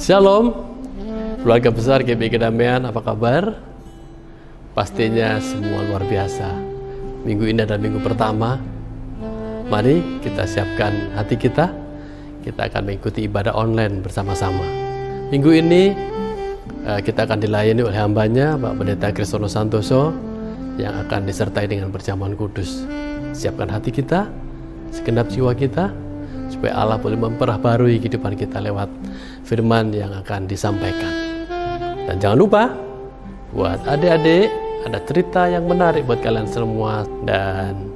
Shalom, keluarga besar GBI Kedamaian, apa kabar? Pastinya semua luar biasa. Minggu ini adalah minggu pertama. Mari kita siapkan hati kita. Kita akan mengikuti ibadah online bersama-sama. Minggu ini kita akan dilayani oleh hambanya, Pak Pendeta Kristono Santoso, yang akan disertai dengan perjamuan kudus. Siapkan hati kita, segenap jiwa kita, supaya Allah boleh memperbaharui kehidupan kita lewat firman yang akan disampaikan. Dan jangan lupa, buat adik-adik, ada cerita yang menarik buat kalian semua. Dan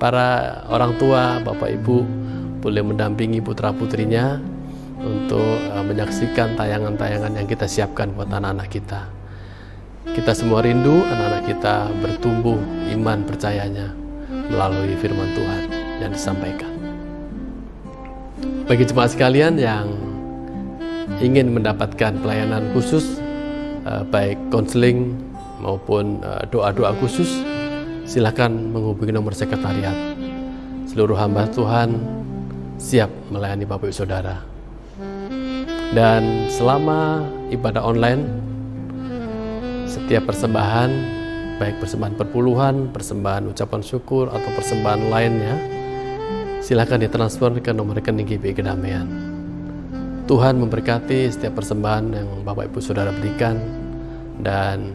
para orang tua, bapak ibu, boleh mendampingi putra-putrinya untuk menyaksikan tayangan-tayangan yang kita siapkan buat anak-anak kita. Kita semua rindu anak-anak kita bertumbuh iman percayanya melalui firman Tuhan yang disampaikan. Bagi jemaat sekalian yang ingin mendapatkan pelayanan khusus, baik konseling maupun doa-doa khusus, silakan menghubungi nomor sekretariat. Seluruh hamba Tuhan siap melayani Bapak Ibu Saudara. Dan selama ibadah online, setiap persembahan, baik persembahan perpuluhan, persembahan ucapan syukur, atau persembahan lainnya, silakan ditransfer ke nomor rekening GBI Kedamaian. Tuhan memberkati setiap persembahan yang Bapak Ibu Saudara berikan, dan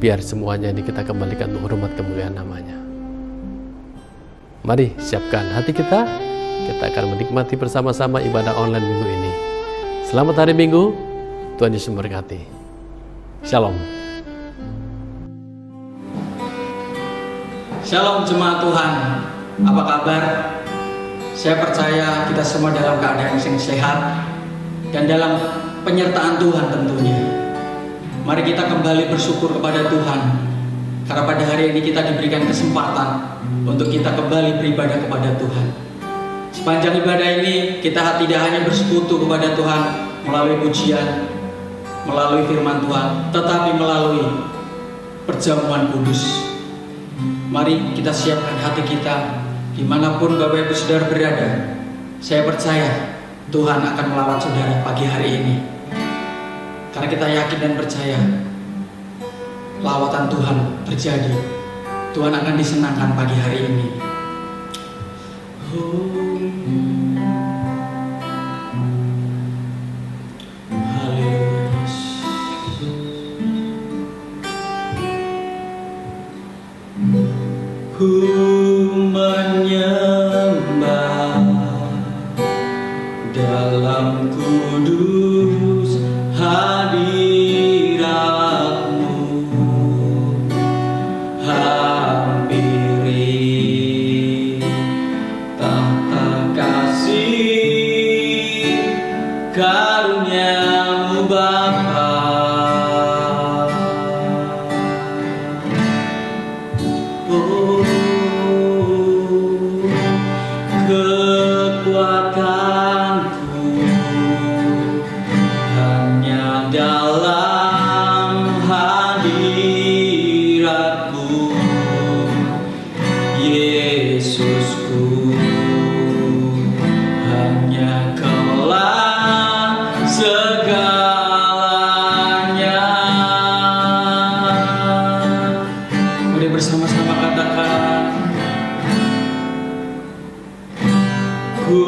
biar semuanya ini kita kembalikan untuk hormat kemuliaan namanya. Mari siapkan hati kita akan menikmati bersama-sama ibadah online minggu ini. Selamat hari Minggu, Tuhan Yesus memberkati. Shalom. Shalom jemaat Tuhan, apa kabar? Saya percaya kita semua dalam keadaan yang sehat dan dalam penyertaan Tuhan tentunya. Mari kita kembali bersyukur kepada Tuhan, karena pada hari ini kita diberikan kesempatan untuk kita kembali beribadah kepada Tuhan. Sepanjang ibadah ini kita tidak hanya bersekutu kepada Tuhan melalui pujian, melalui firman Tuhan, tetapi melalui perjamuan kudus. Mari kita siapkan hati kita dimanapun Bapak Ibu Saudara berada. Saya percaya Tuhan akan melawat saudara pagi hari ini, karena kita yakin dan percaya lawatan Tuhan terjadi. Tuhan akan disenangkan pagi hari ini. Menyembah dalam kudus hadirat-Mu, hampiri tahta kasih karunia-Mu Bapa. Kekuatanku hanya dalam hadirat-Mu, Yesusku, hanya Kaulah segalanya. Mari bersama-sama katakan, ku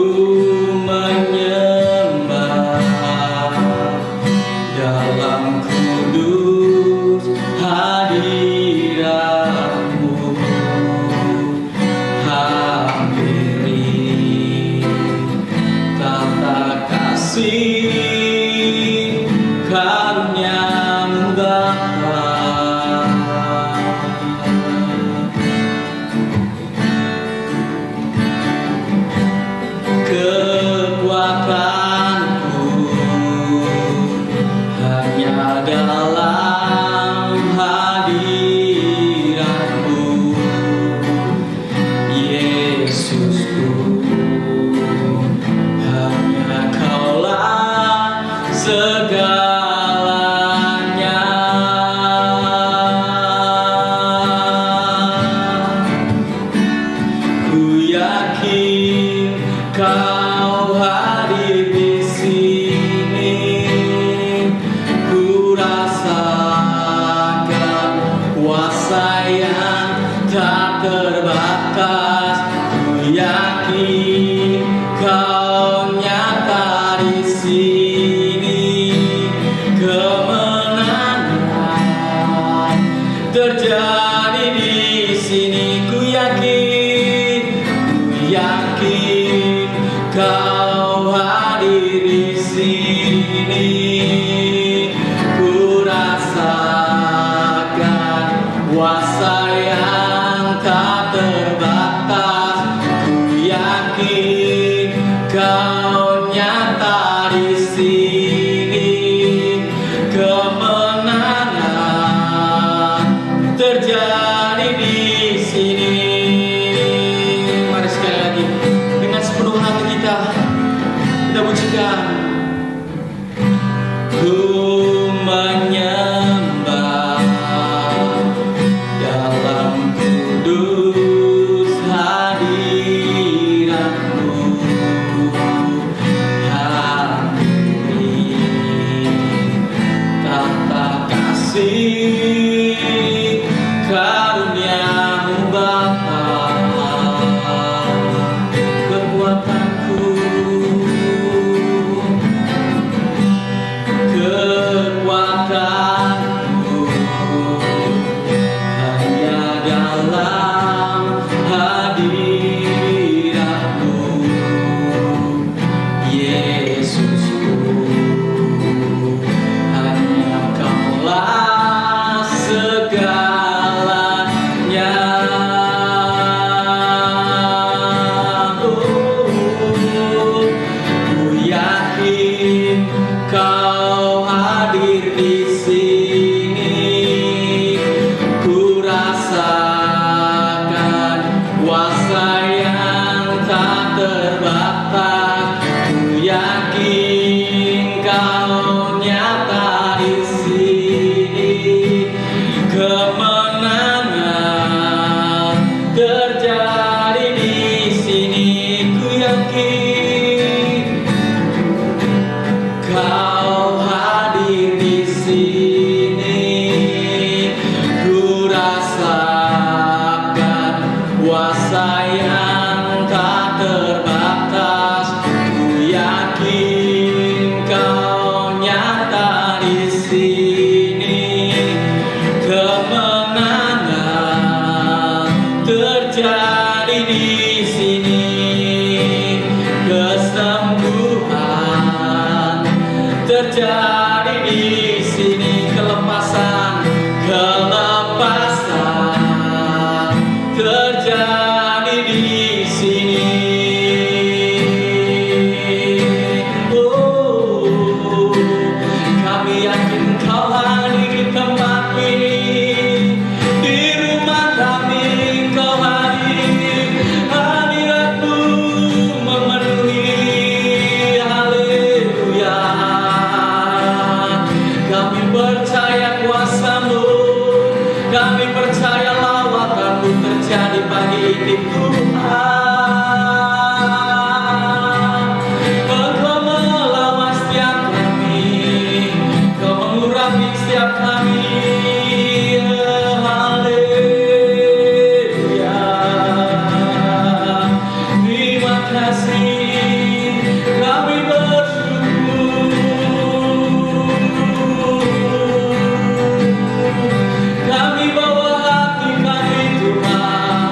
menyembah dalam kudus hadirat-Mu, hampiri tahta kasih karunia-Mu Bapa. terbatas. Ku yakin Kau nyata di sini. Kemenangan terjadi di sini. Ku yakin Kau hadir di sini. Ku rasakan kuasa yang tak terbatas. Ku yakin Kau nyata di sini. Kemenangan terjadi di sini. Mari sekali lagi dengan sepenuh hati kita pujikan. Ku menyembah dalam kudus hadirat-Mu. Hadiri tata kasih karunia-Mu Bapa. Kekuatanku, hanya dalam hadirat-Mu, Yesusku. Hanya Kaulah segalanya. Ku yakin Kau hadir di sini. Ku rasakan kuasa yang tak terbatas. Ku yakin Kau nyata di sini. Kemenangan terjadi di sini. Ku yakin Kau hadir di sini. Ku rasakan kuasa yang tak terbatas. Ku yakin Kau nyata di sini. Kemenangan terjadi di sini. Kesembuhan terjadi di sini. Kelepasan terjadi di sini. Oh, kami yakin Kau hadir di tempat ini. Di rumah kami Kau hadir. Hadirat-Mu memenuhi. Haleluya. Kami percaya kuasa-Mu. Kami percaya lawatan-Mu terjadi pagi ini, Tuhan. Engkau melawat setiap kami. Kau mengurapi setiap kami. Haleluya. Terima kasih. Kami bersyukur. Kami bawa hati kami, Tuhan.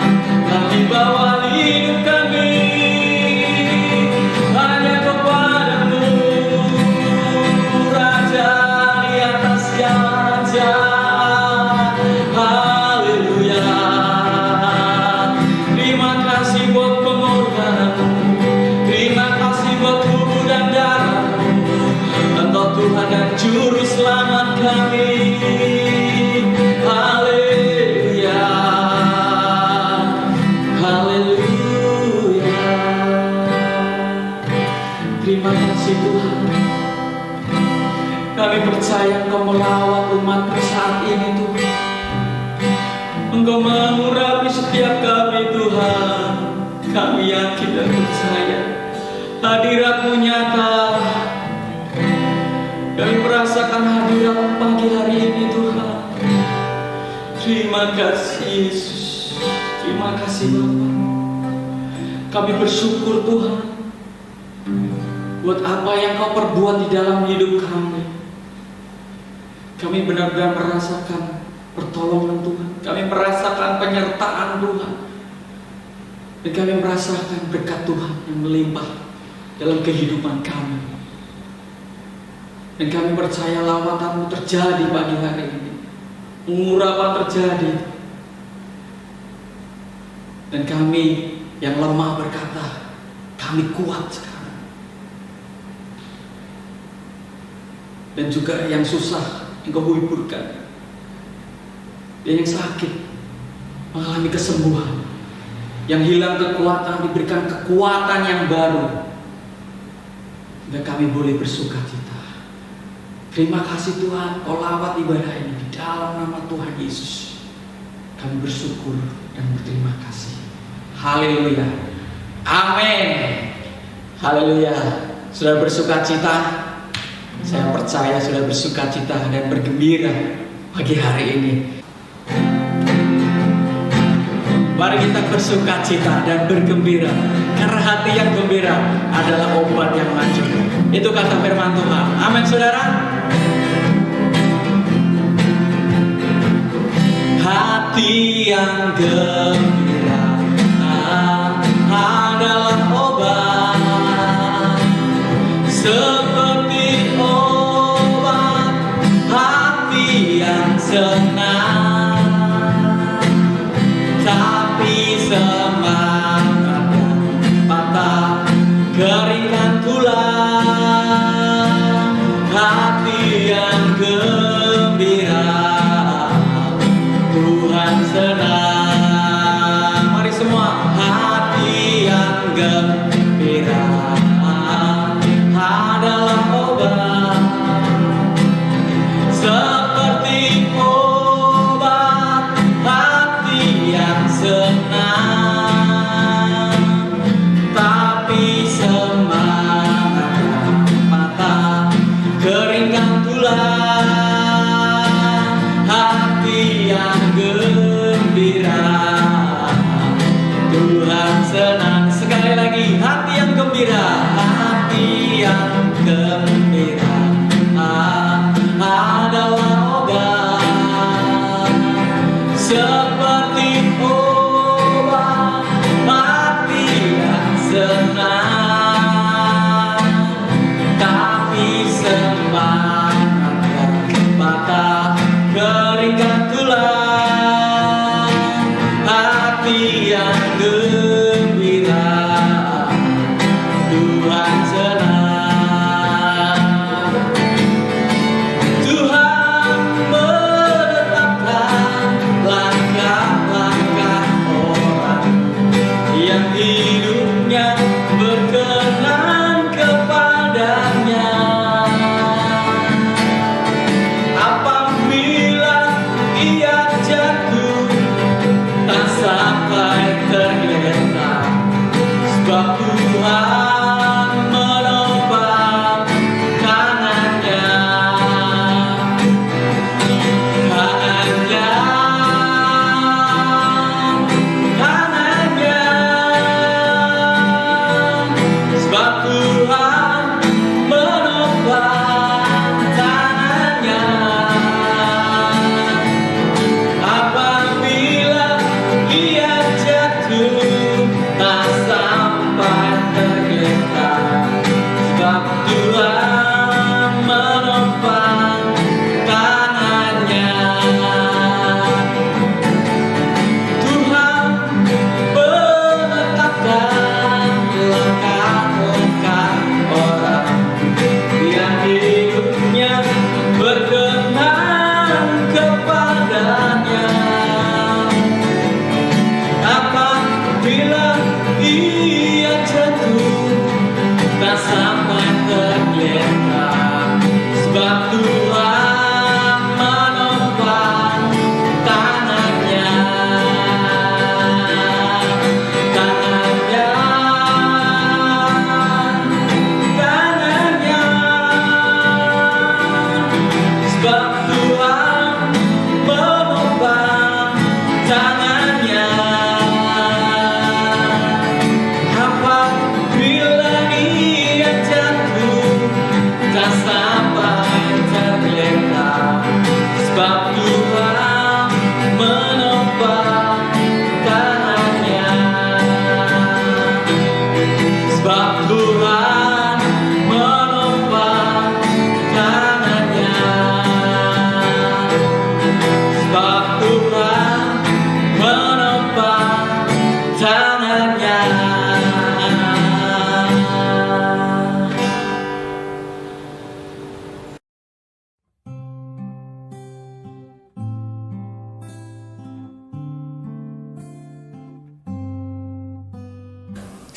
Kami bawa hidup kami hanya kepada-Mu, Raja di atas raja. Haleluya. Terima kasih buat pengorbanan-Mu. Terima kasih buat tubuh dan darah-Mu. Engkau Tuhan dan Juru Selamat kami. Haleluya. Haleluya. Terima kasih Tuhan. Kami percaya Engkau melawat umat-Mu saat ini, Tuhan. Engkau mengurapi setiap kami, Tuhan. Kami yakin dan percaya hadirat-Mu nyata. Kami merasakan hadirat pagi hari ini, Tuhan. Terima kasih Yesus. Terima kasih Bapa. Kami bersyukur Tuhan buat apa yang Kau perbuat di dalam hidup kami. Kami benar-benar merasakan pertolongan Tuhan. Kami merasakan penyertaan Tuhan. Dan kami merasakan berkat Tuhan yang melimpah dalam kehidupan kami. Dan kami percaya lawatan-Mu terjadi pagi hari ini. Pengurapan terjadi. Dan kami yang lemah berkata, kami kuat sekarang. Dan juga yang susah Engkau hiburkan. Dan yang sakit mengalami kesembuhan. Yang hilang kekuatan diberikan kekuatan yang baru. Dan kami boleh bersuka cita. Terima kasih Tuhan, Kau lawat ibadah ini di dalam nama Tuhan Yesus. Kami bersyukur dan berterima kasih. Haleluya. Amin. Haleluya. Sudah bersuka cita? Saya percaya sudah bersuka cita dan bergembira pagi hari ini. Mari kita bersuka cita dan bergembira, karena hati yang gembira adalah obat yang maju. Itu kata firman Tuhan. Amin saudara. Hati yang gembira adalah obat, seperti obat hati yang senang. Tapi semangat patah keringan tulang. Hati yang gembira Tuhan senang. Mari semua. Hati yang gembira adalah obat, seperti obat hati yang senang. Tapi semangat mata keringan tulang. Hati yang gembira Tuhan senang. Sekali lagi, hati yang gembira, hati yang gembira adalah obat, seperti obat hati yang senang. Tapi semangat mata keringan tulang. Hati yang gembira Tuhan senang. Tuhan menetapkan langkah-langkah orang yang hidupnya berkenan kepadanya. Apabila ia jatuh tak sampai tergeletak,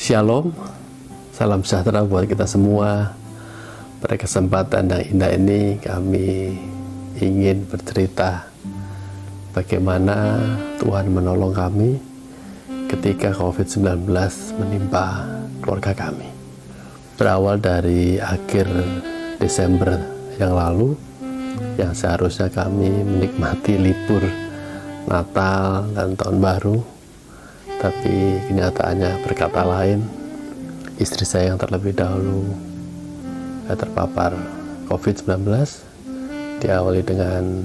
Shalom, salam sejahtera buat kita semua. Pada kesempatan yang indah ini kami ingin bercerita bagaimana Tuhan menolong kami ketika COVID-19 menimpa keluarga kami. Berawal dari akhir Desember yang lalu, yang seharusnya kami menikmati libur Natal dan Tahun Baru, tapi kenyataannya berkata lain. Istri saya yang terlebih dahulu terpapar COVID-19, diawali dengan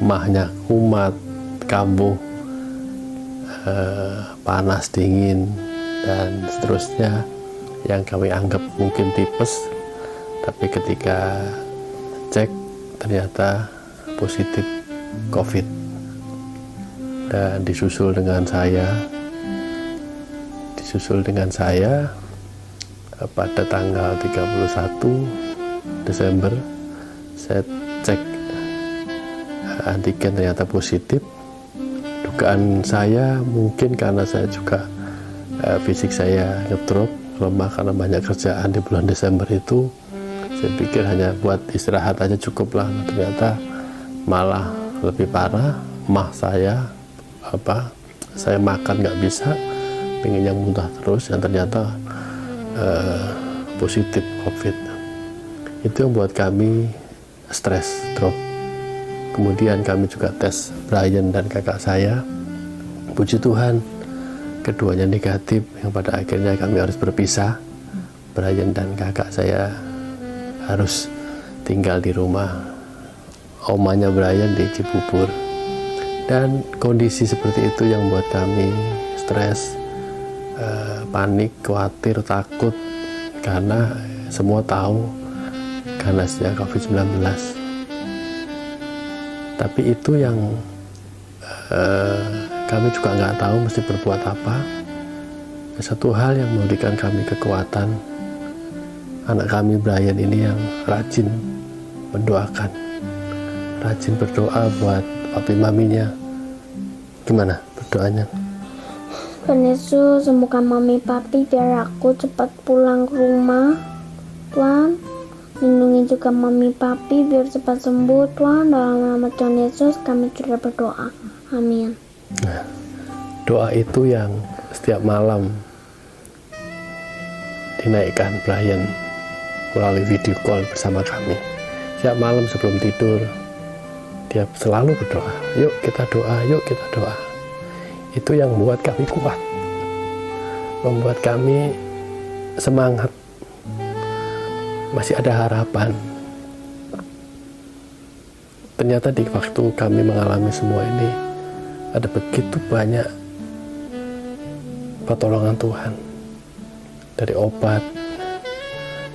emahnya kumat, kambuh, panas, dingin, dan seterusnya yang kami anggap mungkin tipes, tapi ketika cek ternyata positif COVID. Dan disusul dengan saya pada tanggal 31 Desember saya cek antigen ternyata positif. Dugaan saya mungkin karena saya juga fisik saya ngedrop, lemah karena banyak kerjaan di bulan Desember itu. Saya pikir hanya buat istirahat aja cukup lah, ternyata malah lebih parah. Mah saya makan nggak bisa, pengen yang muntah terus, yang ternyata positif COVID. Itu yang buat kami stres, drop. Kemudian kami juga tes Brian dan kakak saya. Puji Tuhan, keduanya negatif, yang pada akhirnya kami harus berpisah. Brian dan kakak saya harus tinggal di rumah omanya Brian di Cibubur. Dan kondisi seperti itu yang membuat kami stres, panik, khawatir, takut, karena semua tahu ganasnya COVID-19. Tapi itu yang kami juga nggak tahu mesti berbuat apa. Satu hal yang memberikan kami kekuatan, anak kami Brian ini yang rajin mendoakan, rajin berdoa buat papi maminya. Gimana berdoanya? Tuhan Yesus, sembuhkan mami papi biar aku cepat pulang ke rumah. Tuhan, lindungi juga mami papi biar cepat sembuh. Tuhan, dalam nama Tuhan Yesus kami sudah berdoa. Amin. Nah, doa itu yang setiap malam dinaikkan Brian melalui video call bersama kami. Setiap malam sebelum tidur dia selalu berdoa, yuk kita doa, yuk kita doa. Itu yang membuat kami kuat, membuat kami semangat, masih ada harapan. Ternyata di waktu kami mengalami semua ini, ada begitu banyak pertolongan Tuhan. Dari obat,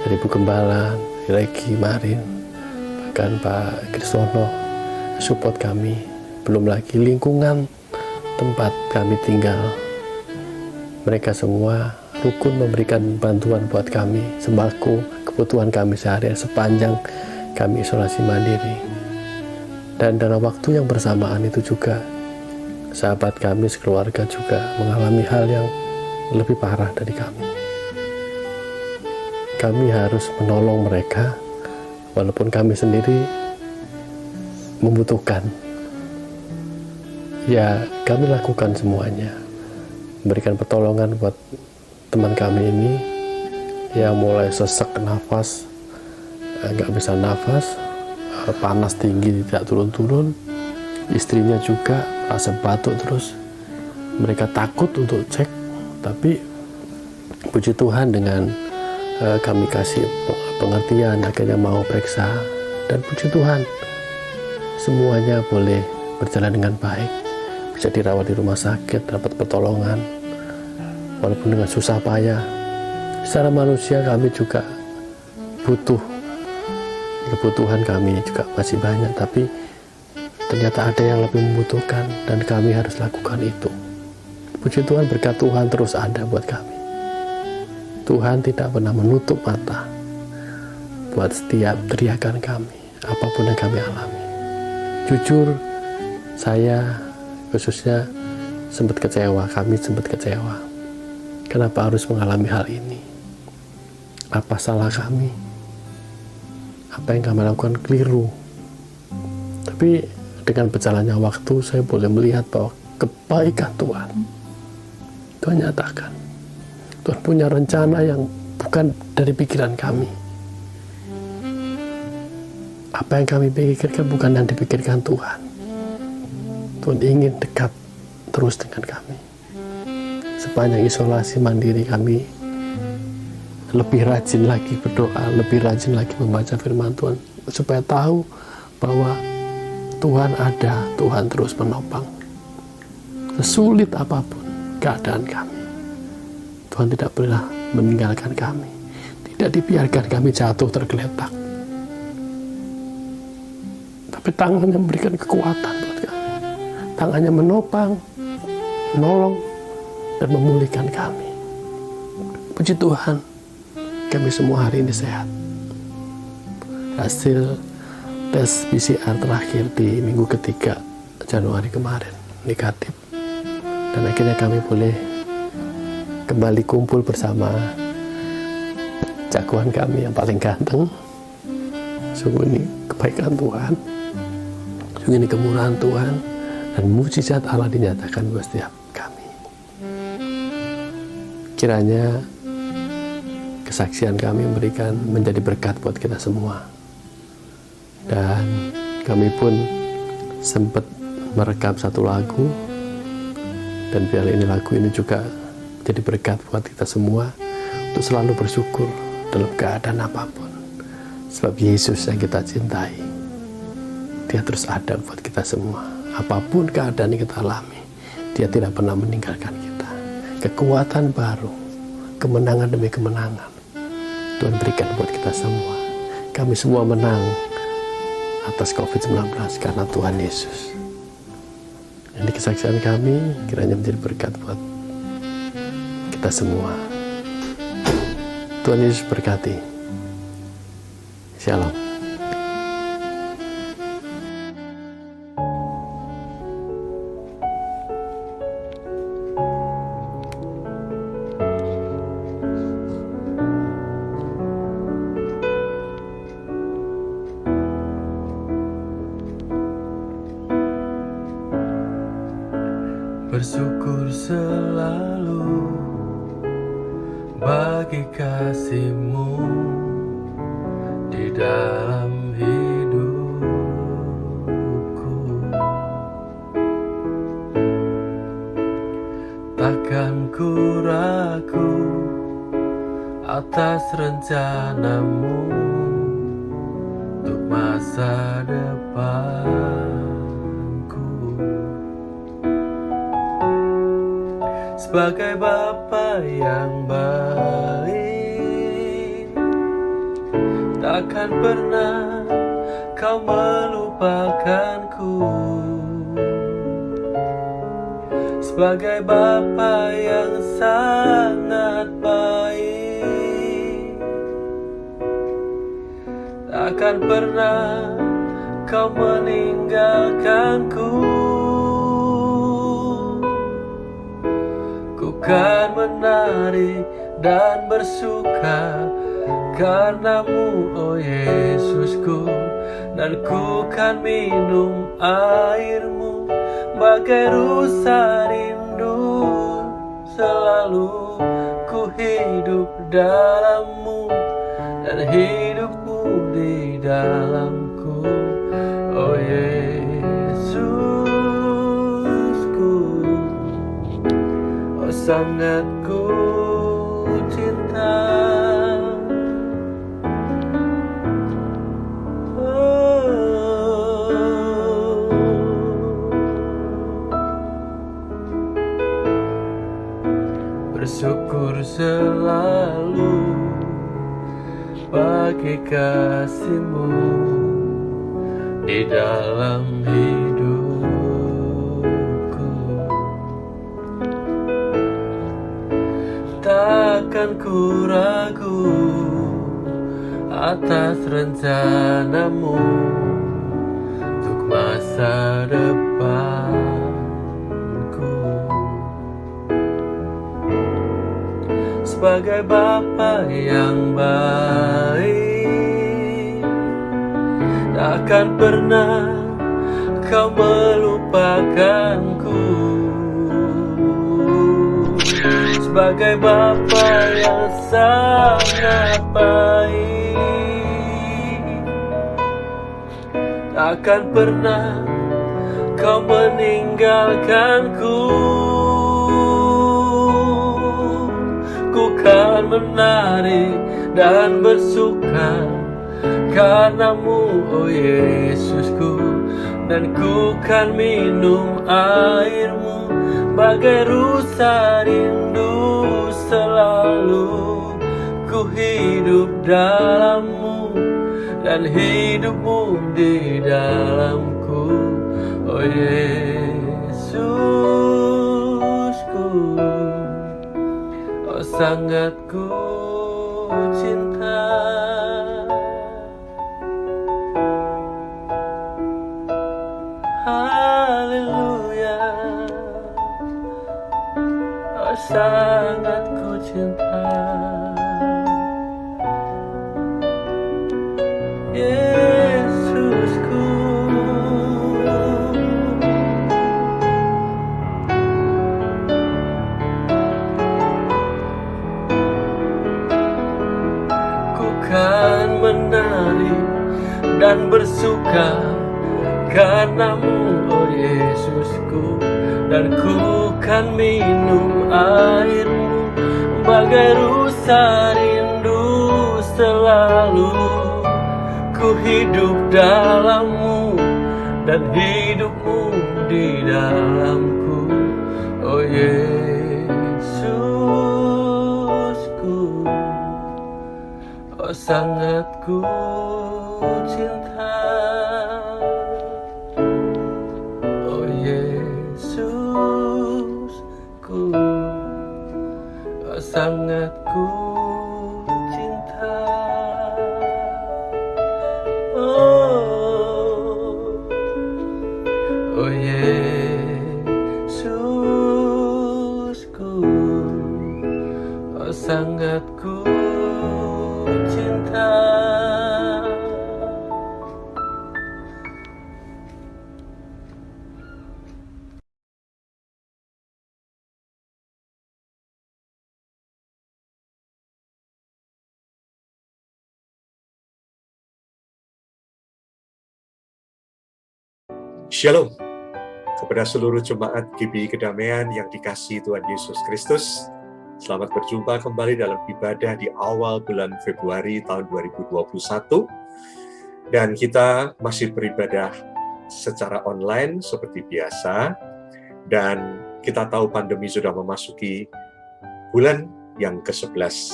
dari Bu Gembala, dari Regi, Marin, bahkan Pak Kristono support kami. Belum lagi lingkungan tempat kami tinggal, mereka semua rukun memberikan bantuan buat kami, sembako, kebutuhan kami sehari sepanjang kami isolasi mandiri. Dan dalam waktu yang bersamaan itu juga sahabat kami sekeluarga juga mengalami hal yang lebih parah dari kami. Kami harus menolong mereka walaupun kami sendiri membutuhkan. Ya, kami lakukan semuanya, memberikan pertolongan buat teman kami ini yang mulai sesak nafas, nggak bisa nafas, panas tinggi tidak turun-turun. Istrinya juga rasa batuk terus. Mereka takut untuk cek, tapi puji Tuhan dengan kami kasih pengertian, akhirnya mau periksa, dan puji Tuhan semuanya boleh berjalan dengan baik, bisa dirawat di rumah sakit, dapat pertolongan walaupun dengan susah payah. Secara manusia kami juga butuh, kebutuhan kami juga masih banyak, tapi ternyata ada yang lebih membutuhkan dan kami harus lakukan itu. Puji Tuhan, berkat Tuhan terus ada buat kami. Tuhan tidak pernah menutup mata buat setiap teriakan kami, apapun yang kami alami. Jujur, saya khususnya sempat kecewa, kami sempat kecewa. Kenapa harus mengalami hal ini? Apa salah kami? Apa yang kami lakukan keliru? Tapi dengan berjalannya waktu, saya boleh melihat bahwa kebaikan Tuhan nyatakan. Tuhan punya rencana yang bukan dari pikiran kami. Apa yang kami pikirkan bukan yang dipikirkan Tuhan. Tuhan ingin dekat terus dengan kami. Sepanjang isolasi mandiri kami lebih rajin lagi berdoa, lebih rajin lagi membaca firman Tuhan, supaya tahu bahwa Tuhan ada, Tuhan terus menopang. Sesulit apapun keadaan kami, Tuhan tidak pernah meninggalkan kami, tidak dibiarkan kami jatuh tergeletak. Tapi tangannya memberikan kekuatan buat kami. Tangannya menopang, menolong, dan memulihkan kami. Puji Tuhan, kami semua hari ini sehat. Hasil tes PCR terakhir di minggu ketiga Januari kemarin negatif. Dan akhirnya kami boleh kembali kumpul bersama jagoan kami yang paling ganteng. Sungguh ini kebaikan Tuhan, sungguh ini kemurahan Tuhan, dan mujizat Allah dinyatakan buat setiap kami. Kiranya kesaksian kami menjadi berkat buat kita semua. Dan kami pun sempat merekam satu lagu, dan biar ini lagu ini juga jadi berkat buat kita semua untuk selalu bersyukur dalam keadaan apapun. Sebab Yesus yang kita cintai, Dia terus ada buat kita semua. Apapun keadaan yang kita alami, Dia tidak pernah meninggalkan kita. Kekuatan baru, kemenangan demi kemenangan, Tuhan berikan buat kita semua. Kami semua menang atas COVID-19 karena Tuhan Yesus. Ini kesaksian kami kiranya menjadi berkat buat kita semua. Tuhan Yesus berkati. Shalom. Bersyukur selalu bagi kasih-Mu di dalam hidupku. Takkan ku ragu atas rencana-Mu untuk masa depan. Sebagai Bapa yang baik, takkan pernah Kau melupakanku. Sebagai Bapa yang sangat baik, takkan pernah Kau meninggalkanku. Kan menari dan bersuka karena-Mu, oh Yesusku, dan ku kan minum air-Mu bagai rusa rindu. Selalu ku hidup dalam-Mu dan hidup-Mu di dalamku, oh sangat ku cinta. Bersyukur selalu bagi kasih-Mu di dalam hidupku. Takkan ku ragu atas rencana-Mu untuk masa depanku. sebagai Bapa yang baik. Takkan pernah kau melupakanku, sebagai Bapa yang sangat baik. Takkan pernah kau meninggalkanku. Ku kan menari dan bersuka karenamu, oh Yesusku. Dan ku kan minum airmu bagai rusa rindu selalu. Ku hidup dalammu dan hidupmu di dalamku, oh Yesusku. Oh sangat ku cinta. Haleluya. Oh sangat ku cinta. Yesusku. Ku kan menari dan bersuka karenamu, oh Yesusku. Dan ku kan minum airmu bagai rusa rindu selalu. Ku hidup dalammu dan hidupmu di dalamku, oh Yesusku. Oh sangat ku cinta, oh Yesusku. Oh sangat ku cinta. Oh Yesusku. Oh sangat ku cinta. Shalom kepada seluruh jemaat GBI Kedamaian yang dikasihi Tuhan Yesus Kristus. Selamat berjumpa kembali dalam ibadah di awal bulan Februari tahun 2021. Dan kita masih beribadah secara online seperti biasa. Dan kita tahu pandemi sudah memasuki bulan yang ke-11.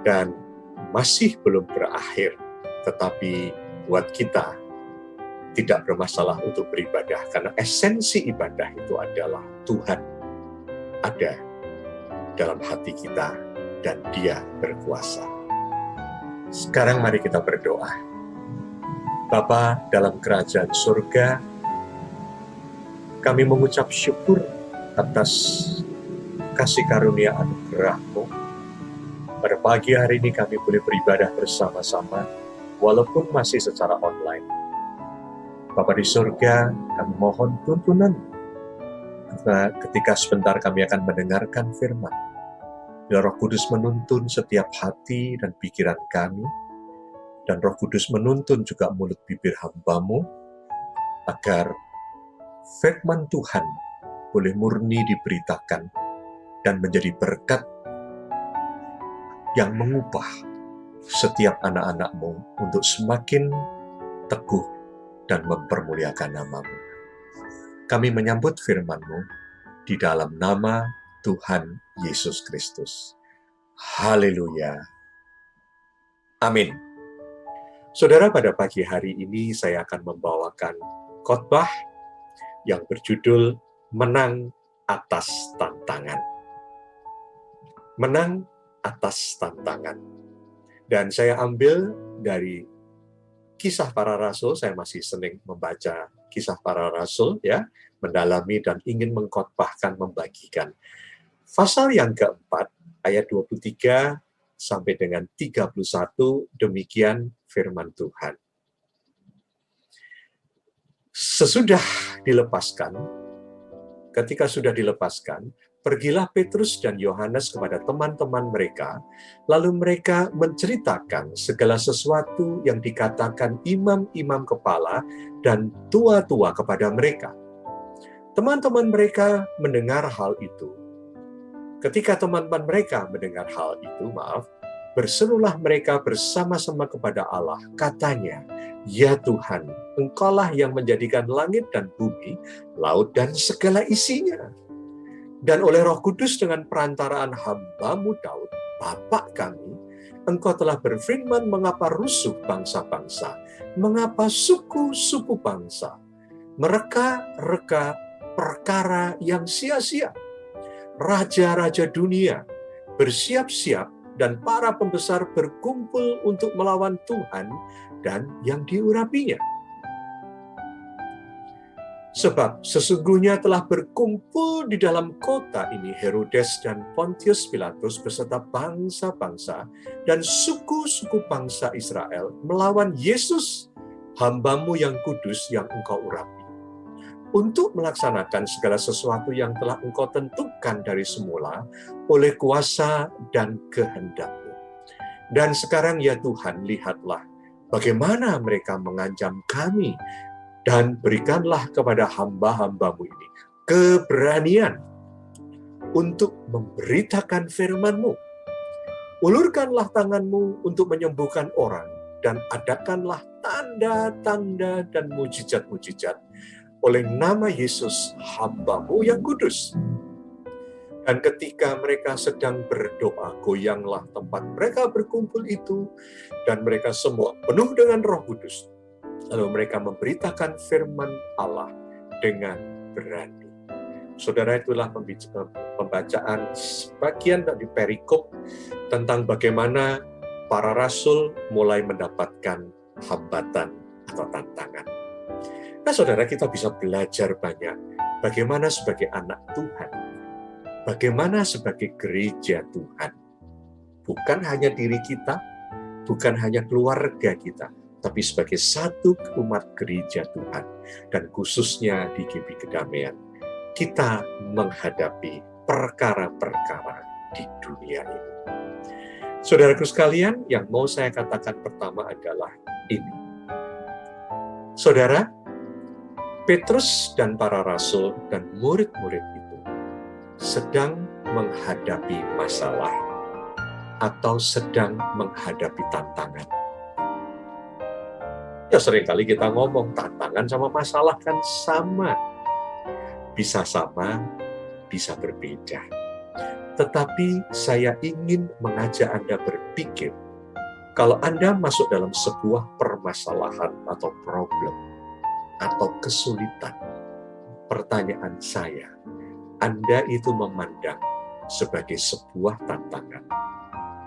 Dan masih belum berakhir. Tetapi buat kita tidak bermasalah untuk beribadah, karena esensi ibadah itu adalah Tuhan ada dalam hati kita dan Dia berkuasa. Sekarang mari kita berdoa. Bapa dalam kerajaan surga, kami mengucap syukur atas kasih karunia anugerah-Mu. Pada pagi hari ini kami boleh beribadah bersama-sama, walaupun masih secara online. Bapa di surga, kami mohon tuntunan ketika sebentar kami akan mendengarkan firman. Bila Roh Kudus menuntun setiap hati dan pikiran kami, dan Roh Kudus menuntun juga mulut bibir hamba-Mu, agar firman Tuhan boleh murni diberitakan dan menjadi berkat yang mengubah setiap anak-anak-Mu untuk semakin teguh dan mempermuliakan nama-Mu. Kami menyambut firman-Mu di dalam nama Tuhan Yesus Kristus. Haleluya. Amin. Saudara, pada pagi hari ini saya akan membawakan khotbah yang berjudul Menang Atas Tantangan. Menang atas tantangan. Dan saya ambil dari Kisah Para Rasul. Saya masih senang membaca Kisah Para Rasul, ya, mendalami dan ingin mengkhotbahkan, membagikan. Pasal yang keempat, ayat 23 sampai dengan 31, demikian firman Tuhan. Sesudah dilepaskan, ketika sudah dilepaskan, pergilah Petrus dan Yohanes kepada teman-teman mereka, lalu mereka menceritakan segala sesuatu yang dikatakan imam-imam kepala dan tua-tua kepada mereka. Teman-teman mereka mendengar hal itu. Ketika teman-teman mereka mendengar hal itu, berserulah mereka bersama-sama kepada Allah. Katanya, "Ya Tuhan, Engkaulah yang menjadikan langit dan bumi, laut dan segala isinya. Dan oleh Roh Kudus dengan perantaraan hamba-Mu Daud, Bapa kami, Engkau telah berfirman mengapa rusuh bangsa-bangsa, mengapa suku-suku bangsa, mereka-reka perkara yang sia-sia. Raja-raja dunia bersiap-siap dan para pembesar berkumpul untuk melawan Tuhan dan yang diurapinya. Sebab sesungguhnya telah berkumpul di dalam kota ini Herodes dan Pontius Pilatus beserta bangsa-bangsa dan suku-suku bangsa Israel melawan Yesus, hamba-Mu yang kudus yang Engkau urapi, untuk melaksanakan segala sesuatu yang telah Engkau tentukan dari semula oleh kuasa dan kehendak-Mu. Dan sekarang ya Tuhan, lihatlah bagaimana mereka mengancam kami, dan berikanlah kepada hamba-hamba-Mu ini keberanian untuk memberitakan firman-Mu. Ulurkanlah tangan-Mu untuk menyembuhkan orang, dan adakanlah tanda-tanda dan mujizat-mujizat oleh nama Yesus, hamba-Mu yang kudus. Dan ketika mereka sedang berdoa, goyanglah tempat mereka berkumpul itu, dan mereka semua penuh dengan Roh Kudus. Lalu mereka memberitakan firman Allah dengan berani. Saudara, itulah pembacaan sebagian dari perikop tentang bagaimana para rasul mulai mendapatkan hambatan atau tantangan. Nah, saudara, kita bisa belajar banyak bagaimana sebagai anak Tuhan, bagaimana sebagai gereja Tuhan, bukan hanya diri kita, bukan hanya keluarga kita, tapi sebagai satu umat gereja Tuhan, dan khususnya di GB Kedamaian, kita menghadapi perkara-perkara di dunia ini. Saudaraku sekalian, yang mau saya katakan pertama adalah ini. Saudara, Petrus dan para rasul dan murid-murid itu sedang menghadapi masalah atau sedang menghadapi tantangan. Ya, seringkali kita ngomong tantangan sama masalah kan sama. Bisa sama, bisa berbeda. Tetapi saya ingin mengajak Anda berpikir, kalau Anda masuk dalam sebuah permasalahan atau problem, atau kesulitan, pertanyaan saya, Anda itu memandang sebagai sebuah tantangan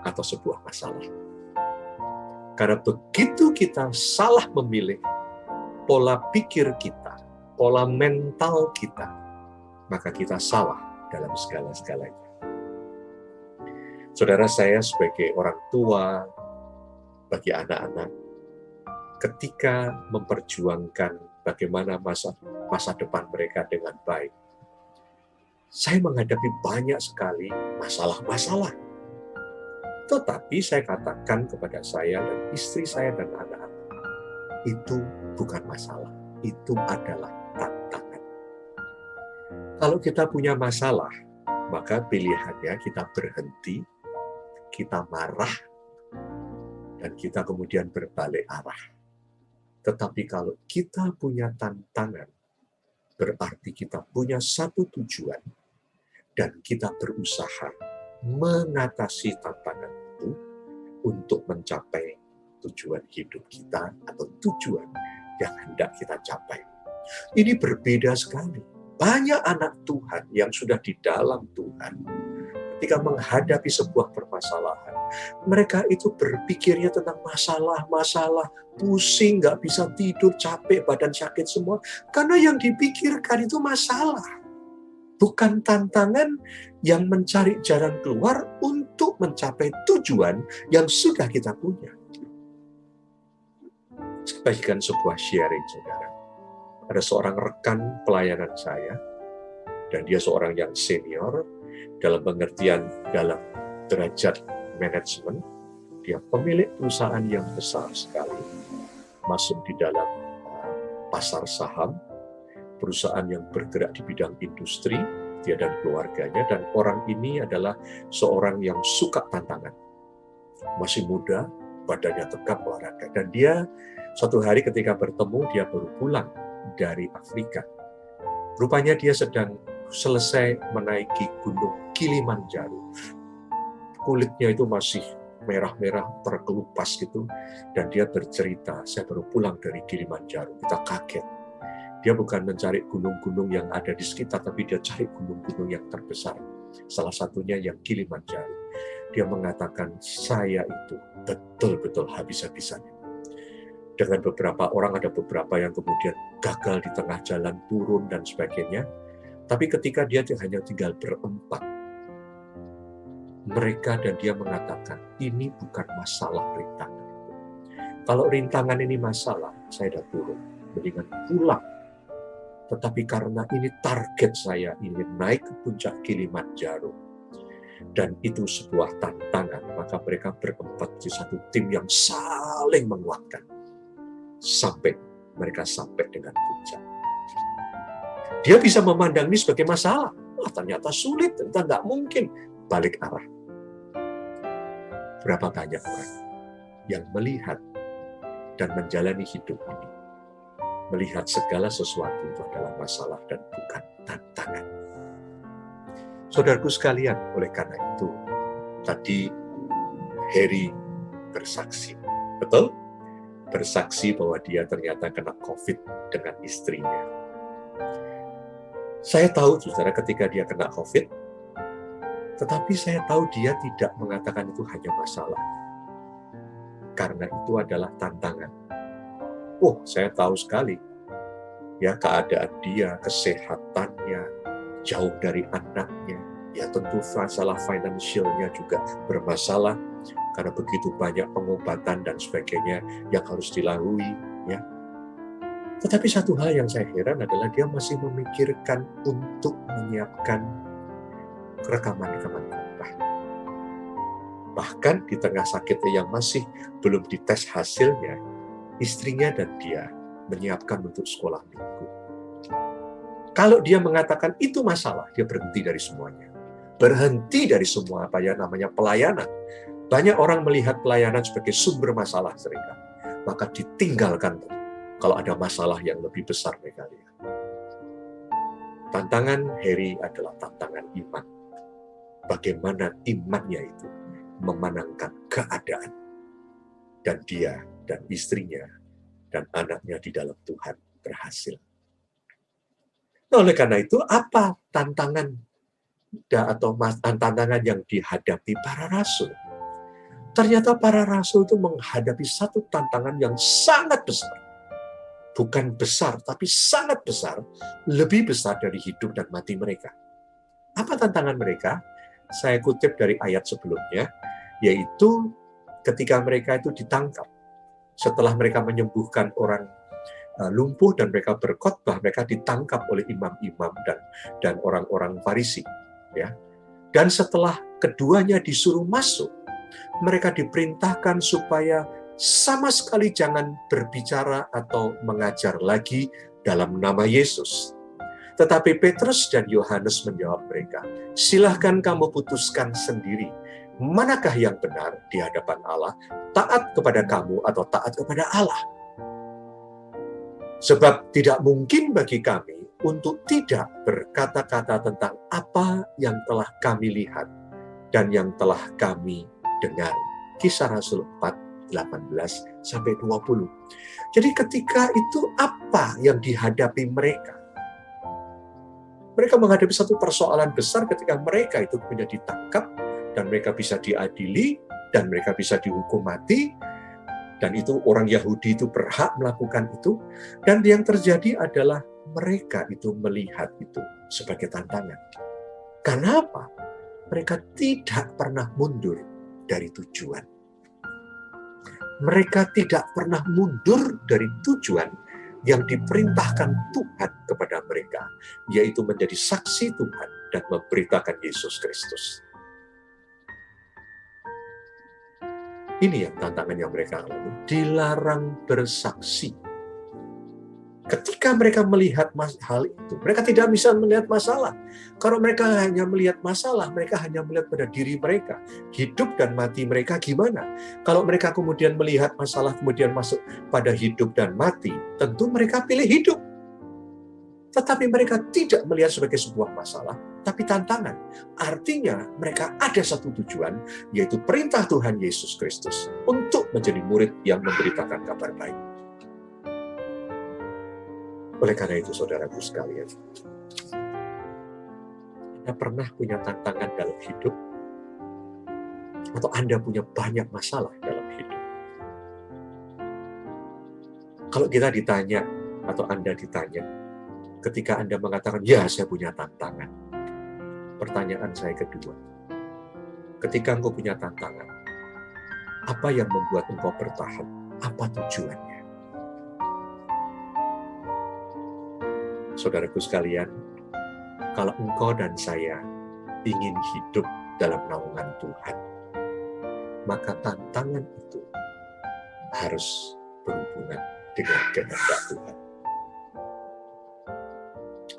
atau sebuah masalah? Karena begitu kita salah memilih pola pikir kita, pola mental kita, maka kita salah dalam segala-segalanya. Saudara, saya sebagai orang tua bagi anak-anak, ketika memperjuangkan bagaimana masa depan mereka dengan baik, saya menghadapi banyak sekali masalah-masalah. Tetapi saya katakan kepada saya dan istri saya dan anak-anak, itu bukan masalah, itu adalah tantangan. Kalau kita punya masalah, maka pilihannya kita berhenti, kita marah, dan kita kemudian berbalik arah. Tetapi kalau kita punya tantangan, berarti kita punya satu tujuan, dan kita berusaha mengatasi tantangan itu untuk mencapai tujuan hidup kita atau tujuan yang hendak kita capai. Ini berbeda sekali. Banyak anak Tuhan yang sudah di dalam Tuhan, ketika menghadapi sebuah permasalahan, mereka itu berpikirnya tentang masalah-masalah, pusing, nggak bisa tidur, capek, badan sakit semua, karena yang dipikirkan itu masalah, bukan tantangan yang mencari jalan keluar untuk mencapai tujuan yang sudah kita punya. Saya bagikan sebuah sharing, saudara. Ada seorang rekan pelayanan saya, dan dia seorang yang senior, dalam pengertian dalam derajat manajemen. Dia pemilik perusahaan yang besar sekali, masuk di dalam pasar saham, perusahaan yang bergerak di bidang industri, dia dan keluarganya, dan orang ini adalah seorang yang suka tantangan. Masih muda, badannya tegap olahraga, dan dia suatu hari ketika bertemu, dia baru pulang dari Afrika. Rupanya dia sedang selesai menaiki gunung Kilimanjaro. Kulitnya itu masih merah-merah, terkelupas gitu, dan dia bercerita, saya baru pulang dari Kilimanjaro. Kita kaget. Dia bukan mencari gunung-gunung yang ada di sekitar, tapi dia cari gunung-gunung yang terbesar. Salah satunya yang Kilimanjaro. Dia mengatakan, saya itu betul-betul habis-habisan. Dengan beberapa orang, ada beberapa yang kemudian gagal di tengah jalan, turun dan sebagainya. Tapi ketika dia hanya tinggal berempat, mereka dan dia mengatakan, ini bukan masalah rintangan. Kalau rintangan ini masalah, saya sudah turun, mendingan pulang. Tetapi karena ini target saya, ingin naik ke puncak Kilimanjaro, dan itu sebuah tantangan, maka mereka berempat di satu tim yang saling menguatkan, sampai mereka sampai dengan puncak. Dia bisa memandang ini sebagai masalah. Wah, ternyata sulit, ternyata nggak mungkin. Balik arah. Berapa banyak orang yang melihat dan menjalani hidup ini, melihat segala sesuatu itu adalah masalah dan bukan tantangan. Saudaraku sekalian, oleh karena itu, tadi Harry bersaksi. Betul? Bersaksi bahwa dia ternyata kena COVID dengan istrinya. Saya tahu, saudara, ketika dia kena COVID, tetapi saya tahu dia tidak mengatakan itu hanya masalah. Karena itu adalah tantangan. Oh, saya tahu sekali. Ya, keadaan dia, kesehatannya, jauh dari anaknya. Ya, tentu masalah finansialnya juga bermasalah. Karena begitu banyak pengobatan dan sebagainya yang harus dilalui. Ya. Tetapi satu hal yang saya heran adalah dia masih memikirkan untuk menyiapkan rekaman-rekaman khotbah. Bahkan di tengah sakitnya yang masih belum dites hasilnya, istrinya dan dia menyiapkan untuk sekolah minggu. Kalau dia mengatakan itu masalah, dia berhenti dari semuanya. Berhenti dari semua apa yang namanya pelayanan. Banyak orang melihat pelayanan sebagai sumber masalah seringkali. Maka ditinggalkan kalau ada masalah yang lebih besar mereka lihat. Tantangan Harry adalah tantangan iman. Bagaimana imannya itu memenangkan keadaan. Dan dia dan istrinya dan anaknya di dalam Tuhan berhasil. Nah, oleh karena itu, apa tantangan atau tantangan yang dihadapi para rasul? Ternyata para rasul itu menghadapi satu tantangan yang sangat besar. Bukan besar, tapi sangat besar. Lebih besar dari hidup dan mati mereka. Apa tantangan mereka? Saya kutip dari ayat sebelumnya, yaitu ketika mereka itu ditangkap. Setelah mereka menyembuhkan orang lumpuh dan mereka berkhotbah, mereka ditangkap oleh imam-imam dan orang-orang Farisi. Ya. Dan setelah keduanya disuruh masuk, mereka diperintahkan supaya sama sekali jangan berbicara atau mengajar lagi dalam nama Yesus. Tetapi Petrus dan Yohanes menjawab mereka, silahkan kamu putuskan sendiri, manakah yang benar di hadapan Allah, taat kepada kamu atau taat kepada Allah. Sebab tidak mungkin bagi kami untuk tidak berkata-kata tentang apa yang telah kami lihat dan yang telah kami dengar. Kisah Rasul 4, 18-20. Jadi ketika itu apa yang dihadapi mereka? Mereka menghadapi satu persoalan besar ketika mereka itu punya ditangkap dan mereka bisa diadili dan mereka bisa dihukum mati dan itu orang Yahudi itu berhak melakukan itu dan yang terjadi adalah mereka itu melihat itu sebagai tantangan. Karena apa? Mereka tidak pernah mundur dari tujuan. Mereka tidak pernah mundur dari tujuan yang diperintahkan Tuhan kepada mereka, yaitu menjadi saksi Tuhan dan memberitakan Yesus Kristus. Ini yang tantangan yang mereka alami. Dilarang bersaksi. Ketika mereka melihat hal itu, mereka tidak bisa melihat masalah. Kalau mereka hanya melihat masalah, mereka hanya melihat pada diri mereka. Hidup dan mati mereka gimana? Kalau mereka kemudian melihat masalah, kemudian masuk pada hidup dan mati, tentu mereka pilih hidup. Tetapi mereka tidak melihat sebagai sebuah masalah, tapi tantangan. Artinya mereka ada satu tujuan, yaitu perintah Tuhan Yesus Kristus untuk menjadi murid yang memberitakan kabar baik. Oleh karena itu, saudaraku sekalian, Anda pernah punya tantangan dalam hidup? Atau Anda punya banyak masalah dalam hidup? Kalau kita ditanya, atau Anda ditanya, ketika Anda mengatakan, ya saya punya tantangan. Pertanyaan saya kedua, ketika engkau punya tantangan, apa yang membuat engkau bertahan? Apa tujuannya? Saudaraku sekalian, kalau engkau dan saya ingin hidup dalam naungan Tuhan, maka tantangan itu harus berhubungan dengan kehendak Tuhan.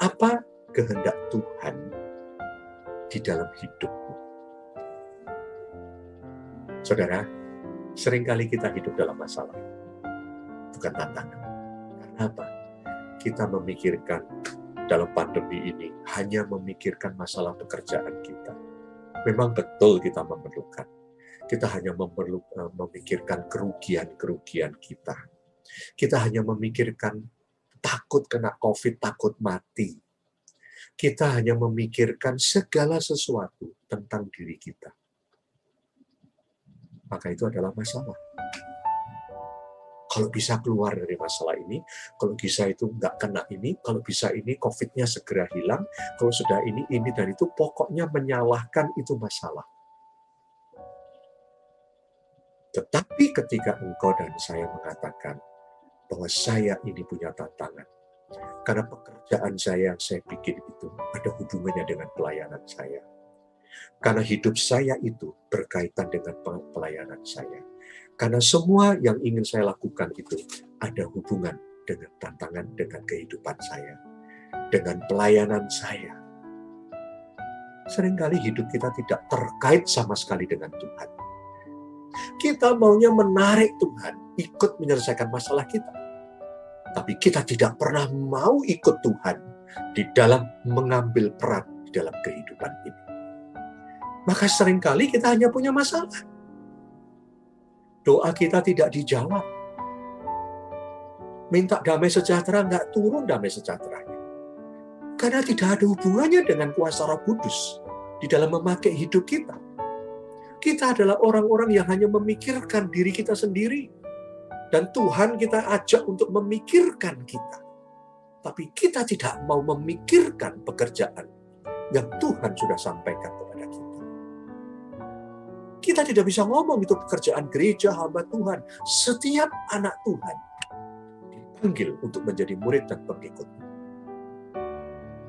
Apa kehendak Tuhan di dalam hidupmu? Saudara, seringkali kita hidup dalam masalah, bukan tantangan. Karena apa? Kita memikirkan dalam pandemi ini, hanya memikirkan masalah pekerjaan kita. Memang betul kita memerlukan. Kita hanya memikirkan kerugian-kerugian kita. Kita hanya memikirkan takut kena COVID, takut mati. Kita hanya memikirkan segala sesuatu tentang diri kita. Maka itu adalah masalah. Kalau bisa keluar dari masalah ini, kalau bisa itu nggak kena ini, kalau bisa ini COVID-nya segera hilang, kalau sudah ini dan itu, pokoknya menyalahkan itu masalah. Tetapi ketika engkau dan saya mengatakan bahwa saya ini punya tantangan, karena pekerjaan saya yang saya bikin itu ada hubungannya dengan pelayanan saya. Karena hidup saya itu berkaitan dengan pelayanan saya. Karena semua yang ingin saya lakukan itu ada hubungan dengan tantangan, dengan kehidupan saya, dengan pelayanan saya. Seringkali hidup kita tidak terkait sama sekali dengan Tuhan. Kita maunya menarik Tuhan, ikut menyelesaikan masalah kita. Tapi kita tidak pernah mau ikut Tuhan di dalam mengambil peran di dalam kehidupan ini. Maka seringkali kita hanya punya masalah. Doa kita tidak dijawab. Minta damai sejahtera, nggak turun damai sejahteranya. Karena tidak ada hubungannya dengan kuasa Roh Kudus di dalam memakai hidup kita. Kita adalah orang-orang yang hanya memikirkan diri kita sendiri. Dan Tuhan kita ajak untuk memikirkan kita. Tapi kita tidak mau memikirkan pekerjaan yang Tuhan sudah sampaikan kepada kita. Kita tidak bisa ngomong itu pekerjaan gereja, hamba Tuhan. Setiap anak Tuhan dipanggil untuk menjadi murid dan pengikut.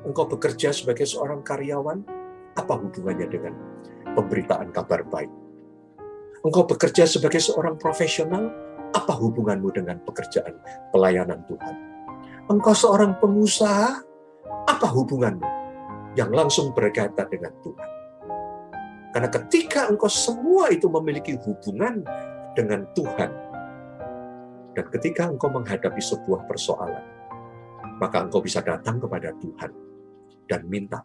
Engkau bekerja sebagai seorang karyawan, apa hubungannya dengan pemberitaan kabar baik? Engkau bekerja sebagai seorang profesional, apa hubunganmu dengan pekerjaan pelayanan Tuhan? Engkau seorang pengusaha, apa hubunganmu yang langsung berkaitan dengan Tuhan? Karena ketika engkau semua itu memiliki hubungan dengan Tuhan, dan ketika engkau menghadapi sebuah persoalan, maka engkau bisa datang kepada Tuhan dan minta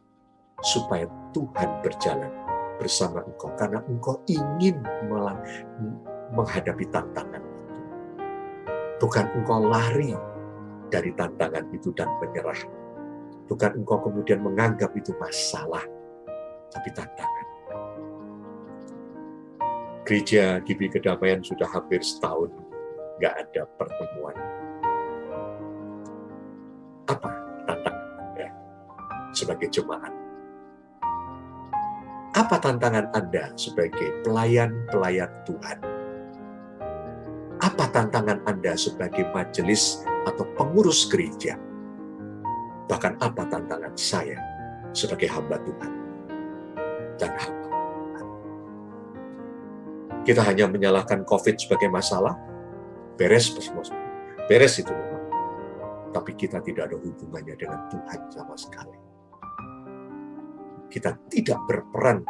supaya Tuhan berjalan bersama engkau, karena engkau ingin menghadapi tantangan itu. Bukan engkau lari dari tantangan itu dan menyerah. Bukan engkau kemudian menganggap itu masalah, tapi tantangan. Gereja GBI Kedamaian sudah hampir setahun nggak ada pertemuan. Apa sebagai jemaat? Apa tantangan Anda sebagai pelayan-pelayan Tuhan? Apa tantangan Anda sebagai majelis atau pengurus gereja? Bahkan apa tantangan saya sebagai hamba Tuhan dan hamba Tuhan? Kita hanya menyalahkan COVID sebagai masalah, beres itu memang. Tapi kita tidak ada hubungannya dengan Tuhan sama sekali. Kita tidak berperan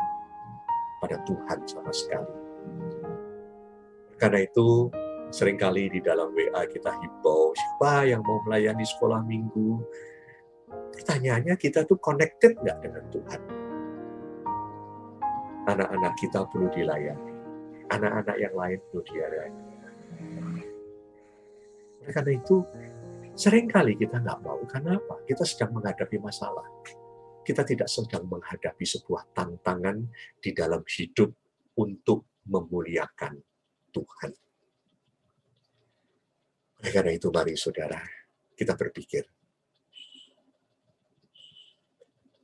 pada Tuhan sama sekali. Karena itu, seringkali di dalam WA kita himbau, siapa yang mau melayani sekolah minggu? Pertanyaannya, kita tuh connected nggak dengan Tuhan? Anak-anak kita perlu dilayani. Anak-anak yang lain perlu dilayani. Karena itu, seringkali kita nggak mau. Karena apa? Kita sedang menghadapi masalah. Kita tidak sedang menghadapi sebuah tantangan di dalam hidup untuk memuliakan Tuhan. Oleh karena itu, mari saudara, kita berpikir,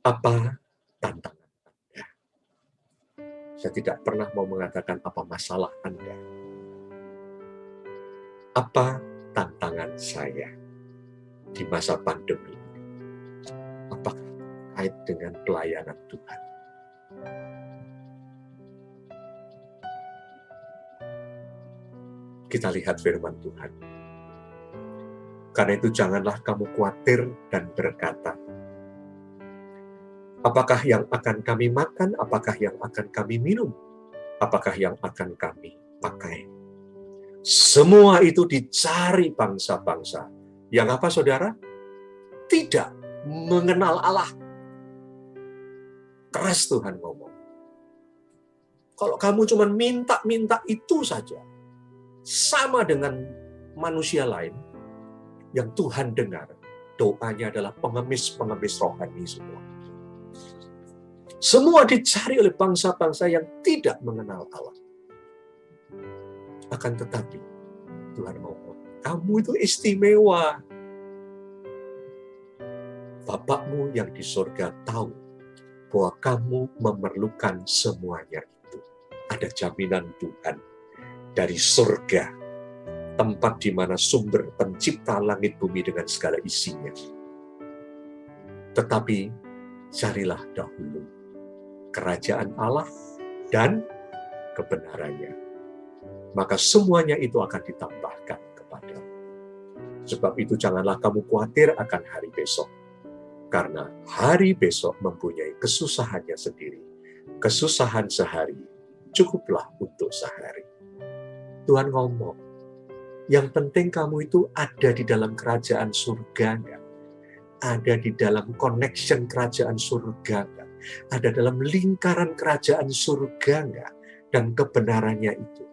apa tantangan Anda? Saya tidak pernah mau mengatakan apa masalah Anda. Apa tantangan saya di masa pandemi ini? Apakah terkait dengan pelayanan Tuhan? Kita lihat firman Tuhan. Karena itu janganlah kamu khawatir dan berkata, apakah yang akan kami makan? Apakah yang akan kami minum? Apakah yang akan kami pakai? Semua itu dicari bangsa-bangsa. Yang apa, saudara? Tidak mengenal Allah. Keras Tuhan ngomong. Kalau kamu cuma minta-minta itu saja, sama dengan manusia lain, yang Tuhan dengar, doanya adalah pengemis-pengemis rohani semua. Semua dicari oleh bangsa-bangsa yang tidak mengenal Allah. Akan tetapi, Tuhan ngomong, kamu itu istimewa. Bapakmu yang di surga tahu bahwa kamu memerlukan semuanya itu. Ada jaminan Tuhan dari surga, tempat di mana sumber pencipta langit bumi dengan segala isinya. Tetapi carilah dahulu kerajaan Allah dan kebenarannya. Maka semuanya itu akan ditambahkan kepadamu. Sebab itu janganlah kamu khawatir akan hari besok. Karena hari besok mempunyai kesusahannya sendiri. Kesusahan sehari cukuplah untuk sehari. Tuhan ngomong, yang penting kamu itu ada di dalam kerajaan surga enggak? Ada di dalam connection kerajaan surga enggak? Ada dalam lingkaran kerajaan surga enggak? Dan kebenarannya itu.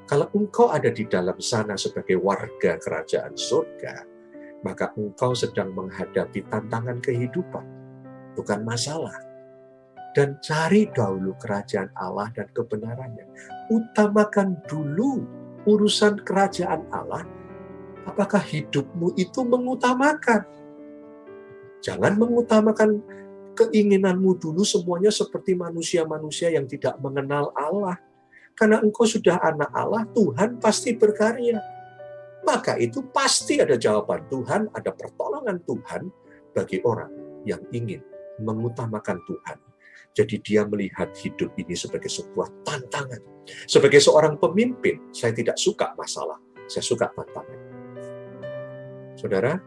Kalau engkau ada di dalam sana sebagai warga kerajaan surga, maka engkau sedang menghadapi tantangan kehidupan, bukan masalah. Dan cari dahulu kerajaan Allah dan kebenarannya. Utamakan dulu urusan kerajaan Allah. Apakah hidupmu itu mengutamakan? Jangan mengutamakan keinginanmu dulu semuanya seperti manusia-manusia yang tidak mengenal Allah. Karena engkau sudah anak Allah, Tuhan pasti berkarya. Maka itu pasti ada jawaban Tuhan, ada pertolongan Tuhan bagi orang yang ingin mengutamakan Tuhan. Jadi dia melihat hidup ini sebagai sebuah tantangan. Sebagai seorang pemimpin, saya tidak suka masalah, saya suka tantangan. Saudara,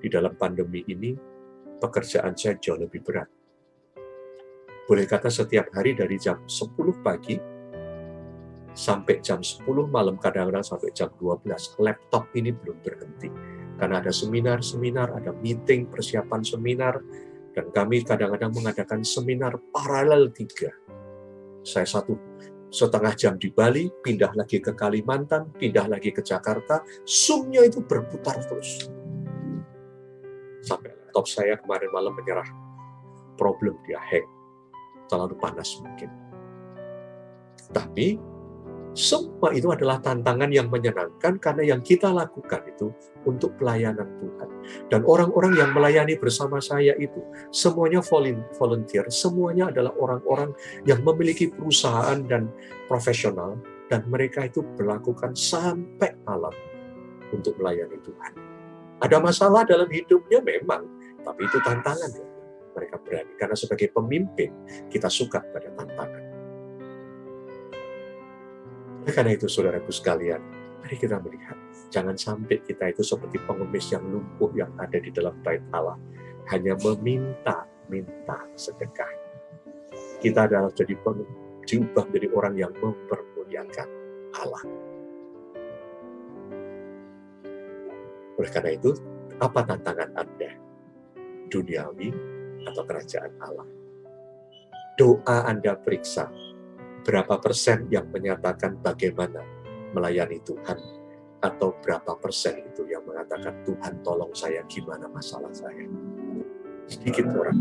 di dalam pandemi ini, pekerjaan saya jauh lebih berat. Boleh kata setiap hari dari jam 10 pagi, sampai jam 10 malam, kadang-kadang sampai jam 12, laptop ini belum berhenti. Karena ada seminar-seminar, ada meeting, persiapan seminar, dan kami kadang-kadang mengadakan seminar paralel 3. Saya 1,5 jam di Bali, pindah lagi ke Kalimantan, pindah lagi ke Jakarta, Zoom-nya itu berputar terus. Sampai laptop saya kemarin malam menyerah. Problem dia hang. Terlalu panas mungkin. Tapi, Semua itu adalah tantangan yang menyenangkan karena yang kita lakukan itu untuk pelayanan Tuhan. Dan orang-orang yang melayani bersama saya itu semuanya volunteer, semuanya adalah orang-orang yang memiliki perusahaan dan profesional, dan mereka itu melakukan sampai malam untuk melayani Tuhan. Ada masalah dalam hidupnya memang, tapi itu tantangan. Mereka berani, karena sebagai pemimpin kita suka pada tantangan. Karena itu saudaraku sekalian, mari kita melihat, jangan sampai kita itu seperti pengemis yang lumpuh yang ada di dalam bait Allah, hanya meminta sedekah. Kita adalah diubah menjadi orang yang mempermuliakan Allah. Oleh karena itu, apa tantangan Anda? Duniawi atau kerajaan Allah? Doa Anda periksa, berapa persen yang menyatakan bagaimana melayani Tuhan, atau berapa persen itu yang mengatakan Tuhan tolong saya, gimana masalah saya? Sedikit orang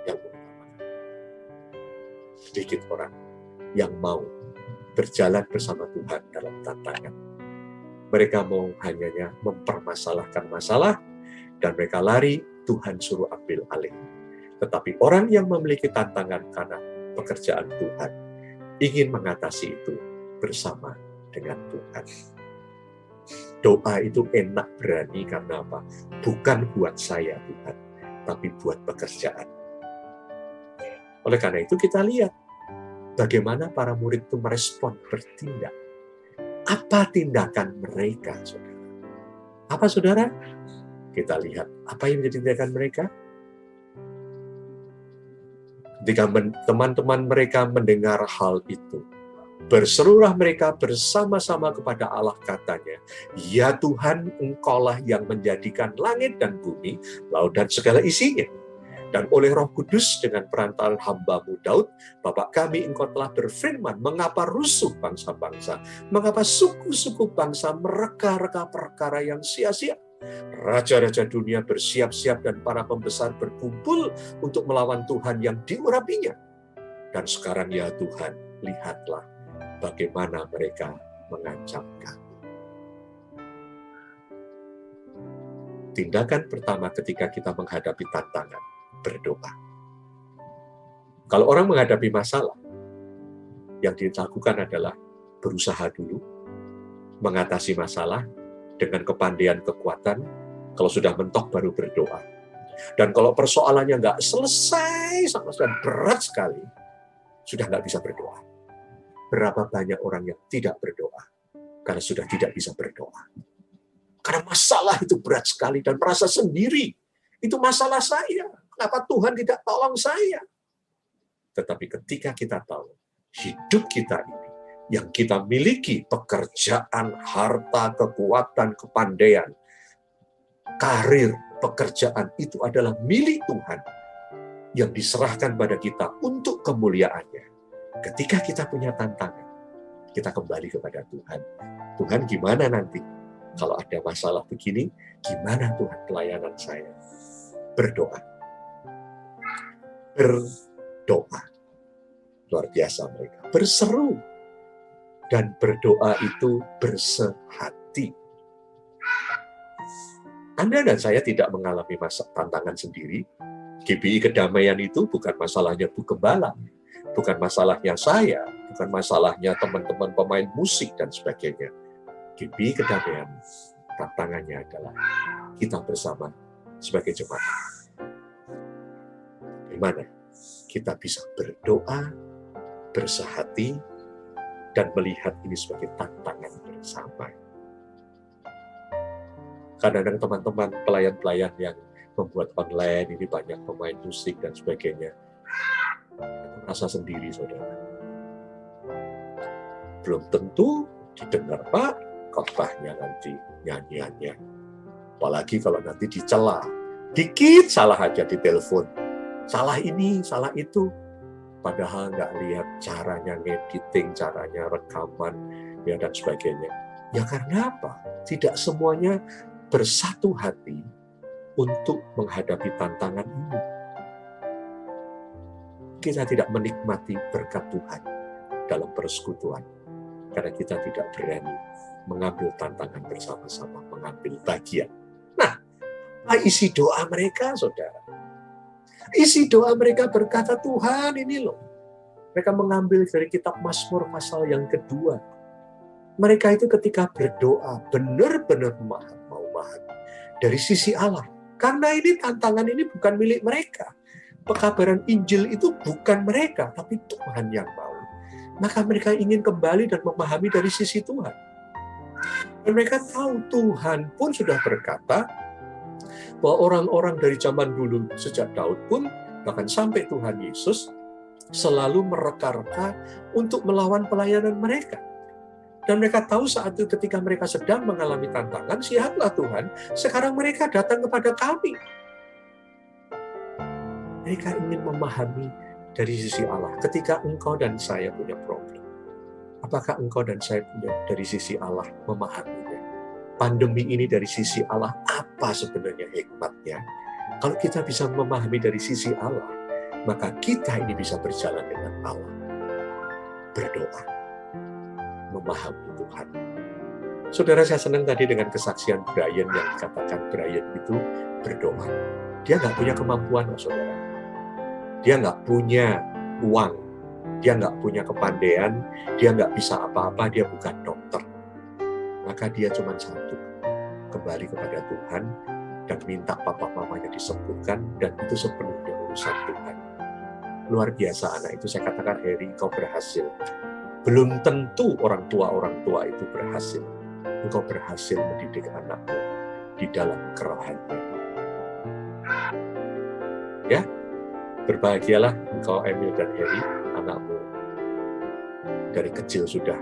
yang mengutamakan. Sedikit orang yang mau berjalan bersama Tuhan dalam tantangan. Mereka mau hanya mempermasalahkan masalah, dan mereka lari, Tuhan suruh ambil alih. Tetapi orang yang memiliki tantangan karena pekerjaan Tuhan, ingin mengatasi itu bersama dengan Tuhan. Doa itu enak, berani, karena apa? Bukan buat saya Tuhan, tapi buat pekerjaan. Oleh karena itu kita lihat bagaimana para murid itu merespon, bertindak. Apa tindakan mereka, saudara? Apa, saudara? Kita lihat apa yang menjadi tindakan mereka. Ketika teman-teman mereka mendengar hal itu, berserulah mereka bersama-sama kepada Allah, katanya, ya Tuhan, Engkaulah yang menjadikan langit dan bumi, laut dan segala isinya. Dan oleh Roh Kudus dengan perantaraan hamba-Mu Daud, Bapa kami, Engkau telah berfirman, mengapa rusuh bangsa-bangsa, mengapa suku-suku bangsa mereka-reka perkara yang sia-sia. Raja-raja dunia bersiap-siap dan para pembesar berkumpul untuk melawan Tuhan yang diurapinya. Dan sekarang ya Tuhan, lihatlah bagaimana mereka mengancam kami. Tindakan pertama ketika kita menghadapi tantangan, berdoa. Kalau orang menghadapi masalah, yang dilakukan adalah berusaha dulu, mengatasi masalah, dengan kepandaian kekuatan, kalau sudah mentok baru berdoa. Dan kalau persoalannya nggak selesai, sama sekali berat sekali, sudah nggak bisa berdoa. Berapa banyak orang yang tidak berdoa, karena sudah tidak bisa berdoa. Karena masalah itu berat sekali, dan merasa sendiri. Itu masalah saya, kenapa Tuhan tidak tolong saya? Tetapi ketika kita tahu, hidup kita ini, yang kita miliki, pekerjaan, harta, kekuatan, kepandaian, karir, pekerjaan itu adalah milik Tuhan yang diserahkan pada kita untuk kemuliaannya. Ketika kita punya tantangan, kita kembali kepada Tuhan. Tuhan, gimana nanti? Kalau ada masalah begini, gimana Tuhan pelayanan saya? Berdoa. Berdoa. Luar biasa mereka. Berseru. Dan berdoa itu bersehati. Anda dan saya tidak mengalami tantangan sendiri. GBI Kedamaian itu bukan masalahnya Bu Gembala, bukan masalahnya saya, bukan masalahnya teman-teman pemain musik dan sebagainya. GBI Kedamaian, tantangannya adalah kita bersama sebagai jemaat. Gimana kita bisa berdoa, bersehati, dan melihat ini sebagai tantangan bersama. Kadang-kadang teman-teman pelayan-pelayan yang membuat online, ini banyak pemain musik dan sebagainya, merasa sendiri, saudara. Belum tentu didengar Pak khotbahnya nanti, nyanyiannya. Apalagi kalau nanti dicela, dikit salah aja di telepon. Salah ini, salah itu. Padahal nggak lihat caranya ngediting, caranya rekaman, ya dan sebagainya. Ya karena apa? Tidak semuanya bersatu hati untuk menghadapi tantangan ini. Kita tidak menikmati berkat Tuhan dalam persekutuan. karena kita tidak berani mengambil tantangan bersama-sama, mengambil bagian. Nah, apa isi doa mereka, saudara? Isi doa mereka berkata, Tuhan ini loh. Mereka mengambil dari kitab Mazmur pasal yang kedua. Mereka itu ketika berdoa, benar-benar mau memahami dari sisi Allah. Karena ini tantangan ini bukan milik mereka. Pekabaran Injil itu bukan mereka, tapi Tuhan yang mau. Maka mereka ingin kembali dan memahami dari sisi Tuhan. Dan mereka tahu Tuhan pun sudah berkata bahwa orang-orang dari zaman dulu sejak Daud pun bahkan sampai Tuhan Yesus selalu mereka-reka untuk melawan pelayanan mereka. Dan mereka tahu saat itu ketika mereka sedang mengalami tantangan, siaplah Tuhan, sekarang mereka datang kepada kami. Mereka ingin memahami dari sisi Allah. Ketika engkau dan saya punya problem, apakah engkau dan saya punya dari sisi Allah memahaminya? Pandemi ini dari sisi Allah, apa sebenarnya hikmatnya? Kalau kita bisa memahami dari sisi Allah, maka kita ini bisa berjalan dengan Allah. Berdoa, memahami Tuhan. Saudara, saya senang tadi dengan kesaksian Brian yang dikatakan Brian itu berdoa. Dia nggak punya kemampuan, saudara. Dia nggak punya uang, dia nggak punya kepandaian, dia nggak bisa apa-apa, dia bukan dokter. Maka dia cuma satu, kembali kepada Tuhan dan minta papa mamanya disembuhkan, dan itu sepenuhnya urusan Tuhan. Luar biasa anak itu, saya katakan, Harry, kau berhasil. Belum tentu orang tua itu berhasil. Engkau berhasil mendidik anakmu di dalam kerohanian. Ya, berbahagialah engkau Emil dan Harry, anakmu dari kecil sudah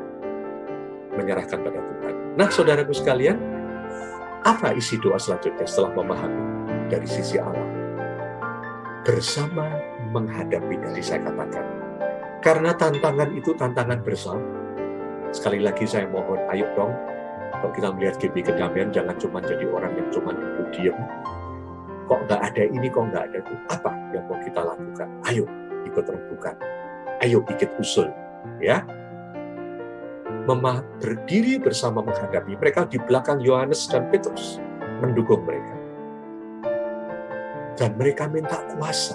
menyerahkan pada Tuhan. Nah, saudaraku sekalian, apa isi doa selanjutnya setelah memahami dari sisi Allah? Bersama menghadapi, dari saya katakan. Karena tantangan itu tantangan bersama. Sekali lagi saya mohon, ayo dong, kalau kita melihat GBI Kedamaian, jangan cuma jadi orang yang cuma duduk diam. Kok nggak ada ini, kok nggak ada itu. Apa yang mau kita lakukan? Ayo ikut rembukan. Ayo ikut usul. Ya, berdiri bersama menghadapi. Mereka di belakang Yohanes dan Petrus mendukung mereka. Dan mereka minta kuasa.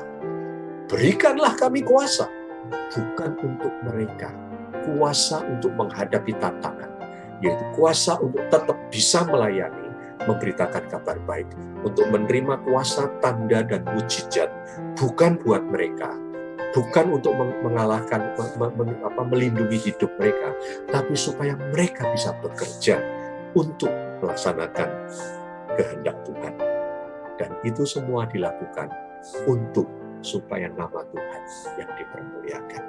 Berikanlah kami kuasa. Bukan untuk mereka. Kuasa untuk menghadapi tantangan. Yaitu kuasa untuk tetap bisa melayani, memberitakan kabar baik, untuk menerima kuasa, tanda, dan mujizat, bukan buat mereka, bukan untuk mengalahkan, melindungi hidup mereka, tapi supaya mereka bisa bekerja untuk melaksanakan kehendak Tuhan. Dan itu semua dilakukan untuk supaya nama Tuhan yang dipermuliakan.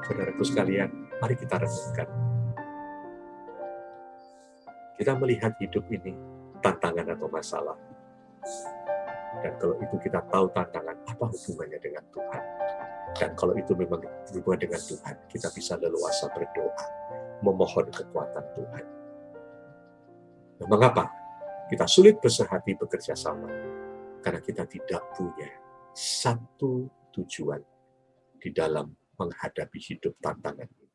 Saudaraku sekalian, mari kita renungkan. Kita melihat hidup ini tantangan atau masalah. Dan kalau itu kita tahu tantangan, apa hubungannya dengan Tuhan? Dan kalau itu memang berhubungan dengan Tuhan, kita bisa leluasa berdoa, memohon kekuatan Tuhan. Nah, mengapa kita sulit bersehati bekerja sama? Karena kita tidak punya satu tujuan di dalam menghadapi hidup tantangan ini.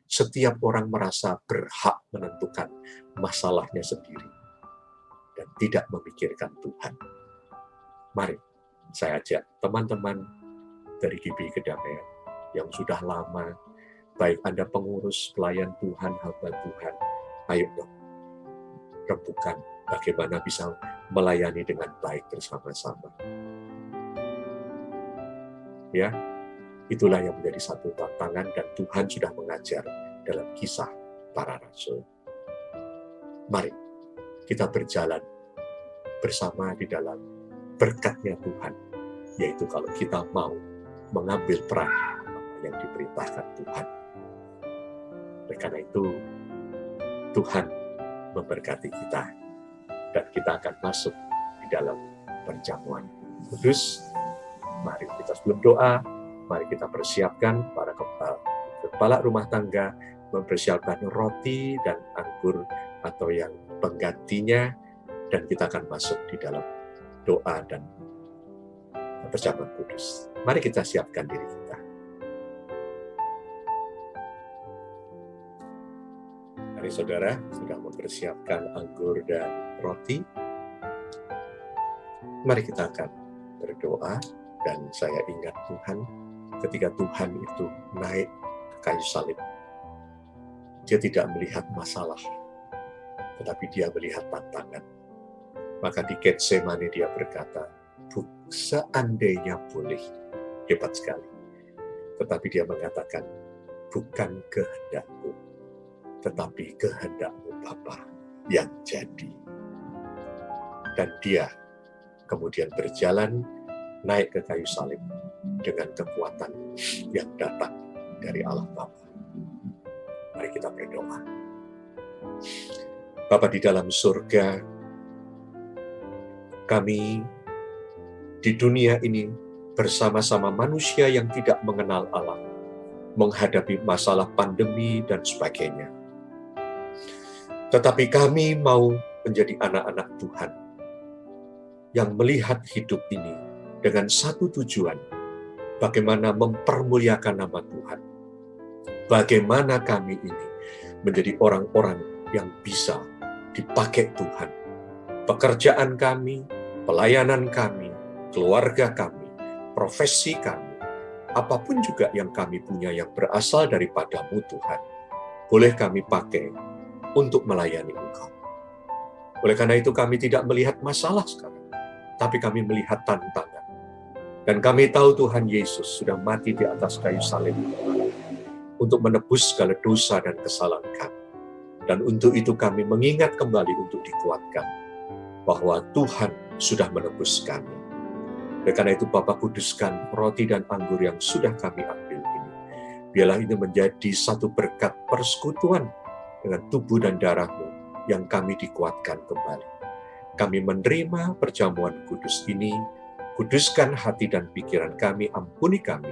Setiap orang merasa berhak menentukan masalahnya sendiri dan tidak memikirkan Tuhan. Mari saya ajak teman-teman dari GBI Kedamaian yang sudah lama, baik Anda pengurus, pelayan Tuhan, hamba Tuhan, ayo dong, rembukan bagaimana bisa melayani dengan baik bersama-sama. Ya, itulah yang menjadi satu tantangan, dan Tuhan sudah mengajar dalam kisah para rasul. Mari kita berjalan bersama di dalam berkatnya Tuhan, yaitu kalau kita mau mengambil peran yang diperintahkan Tuhan. Oleh karena itu, Tuhan memberkati kita, dan kita akan masuk di dalam perjamuan kudus. Mari kita sebelum doa, mari kita persiapkan para kepala rumah tangga, mempersiapkan roti dan anggur atau yang penggantinya, dan kita akan masuk di dalam doa dan perjamuan kudus. Mari kita siapkan diri kita. Mari saudara sudah mempersiapkan anggur dan roti. Mari kita akan berdoa, dan saya ingat Tuhan ketika Tuhan itu naik ke kayu salib. Dia tidak melihat masalah, tetapi dia melihat tantangan. Maka di Getsemani dia berkata, seandainya boleh, hebat sekali. Tetapi dia mengatakan, bukan kehendakku, tetapi kehendakmu Bapa yang jadi. Dan dia kemudian berjalan naik ke kayu salib dengan kekuatan yang datang dari Allah Bapa. Mari kita berdoa. Bapa di dalam surga, kami di dunia ini bersama-sama manusia yang tidak mengenal Allah, menghadapi masalah pandemi dan sebagainya. Tetapi kami mau menjadi anak-anak Tuhan yang melihat hidup ini dengan satu tujuan, bagaimana mempermuliakan nama Tuhan. Bagaimana kami ini menjadi orang-orang yang bisa dipakai Tuhan. Pekerjaan kami, pelayanan kami, keluarga kami, profesi kami, apapun juga yang kami punya yang berasal daripada-Mu Tuhan, boleh kami pakai untuk melayani Engkau. Oleh karena itu kami tidak melihat masalah sekarang, tapi kami melihat tantangan. Dan kami tahu Tuhan Yesus sudah mati di atas kayu salib untuk menebus segala dosa dan kesalahan kami. Dan untuk itu kami mengingat kembali untuk dikuatkan bahwa Tuhan sudah menebus kami. Oleh karena itu Bapa, kuduskan roti dan anggur yang sudah kami ambil ini. Biarlah ini menjadi satu berkat persekutuan dengan tubuh dan darah-Mu yang kami dikuatkan kembali. Kami menerima perjamuan kudus ini, kuduskan hati dan pikiran kami, ampuni kami,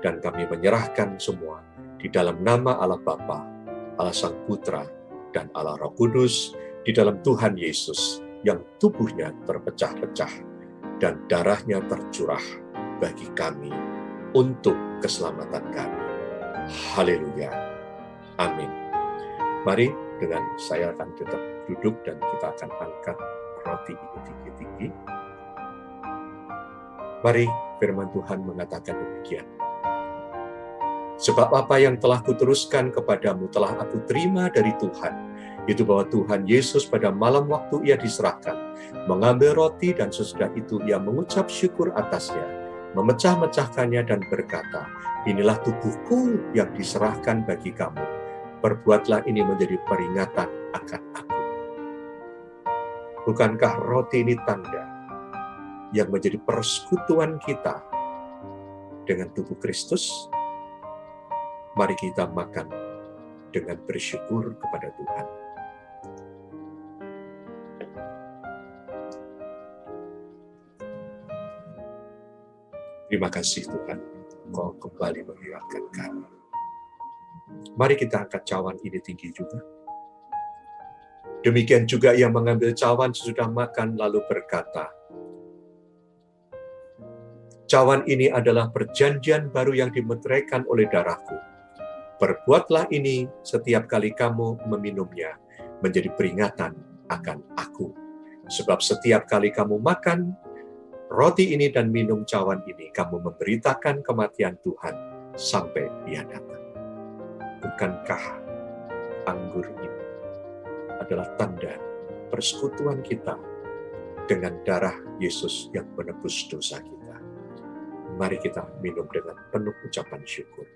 dan kami menyerahkan semua di dalam nama Allah Bapa, Allah Sang Putra, dan Allah Roh Kudus, di dalam Tuhan Yesus yang tubuhnya terpecah-pecah dan darahnya tercurah bagi kami untuk keselamatan kami. Haleluya. Amin. Mari dengan saya akan tetap duduk dan kita akan angkat roti ini tinggi-tinggi. Mari firman Tuhan mengatakan demikian. Sebab apa yang telah kuteruskan kepadamu telah aku terima dari Tuhan, itu bahwa Tuhan Yesus pada malam waktu ia diserahkan, mengambil roti dan sesudah itu ia mengucap syukur atasnya, memecah-mecahkannya dan berkata, inilah tubuhku yang diserahkan bagi kamu. Perbuatlah ini menjadi peringatan akan aku. Bukankah roti ini tanda yang menjadi persekutuan kita dengan tubuh Kristus? Mari kita makan dengan bersyukur kepada Tuhan. Terima kasih Tuhan, Engkau kembali mengingatkan kami. Mari kita angkat cawan ini tinggi juga. Demikian juga ia mengambil cawan sesudah makan lalu berkata, cawan ini adalah perjanjian baru yang dimeteraikan oleh darahku. Perbuatlah ini setiap kali kamu meminumnya menjadi peringatan akan aku. Sebab setiap kali kamu makan roti ini dan minum cawan ini, kamu memberitakan kematian Tuhan sampai Dia datang. Bukankah anggur ini adalah tanda persekutuan kita dengan darah Yesus yang menebus dosa kita? Mari kita minum dengan penuh ucapan syukur.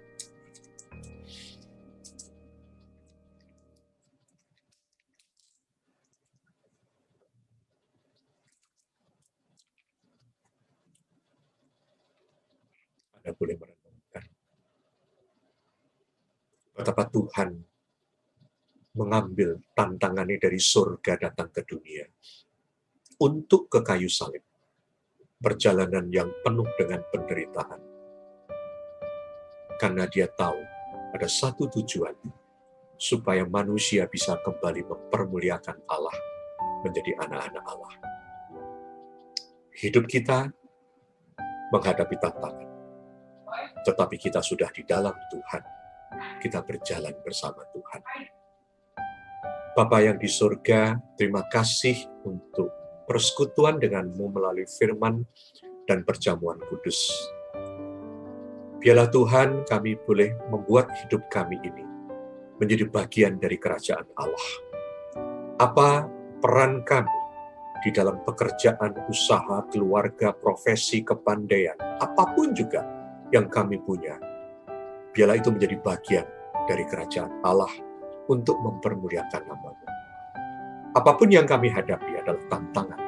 Anda boleh merenungkan betapa Tuhan mengambil tantangannya dari surga datang ke dunia untuk ke kayu salib. Perjalanan yang penuh dengan penderitaan. Karena Dia tahu ada satu tujuan, supaya manusia bisa kembali mempermuliakan Allah, menjadi anak-anak Allah. Hidup kita menghadapi tantangan, tetapi kita sudah di dalam Tuhan. Kita berjalan bersama Tuhan. Bapa yang di surga, terima kasih untuk persekutuan denganmu melalui firman dan perjamuan kudus. Biarlah Tuhan kami boleh membuat hidup kami ini menjadi bagian dari kerajaan Allah. Apa peran kami di dalam pekerjaan, usaha, keluarga, profesi, kepandaian, apapun juga yang kami punya, biarlah itu menjadi bagian dari kerajaan Allah untuk mempermuliakan nama-Mu. Apapun yang kami hadapi adalah tantangan.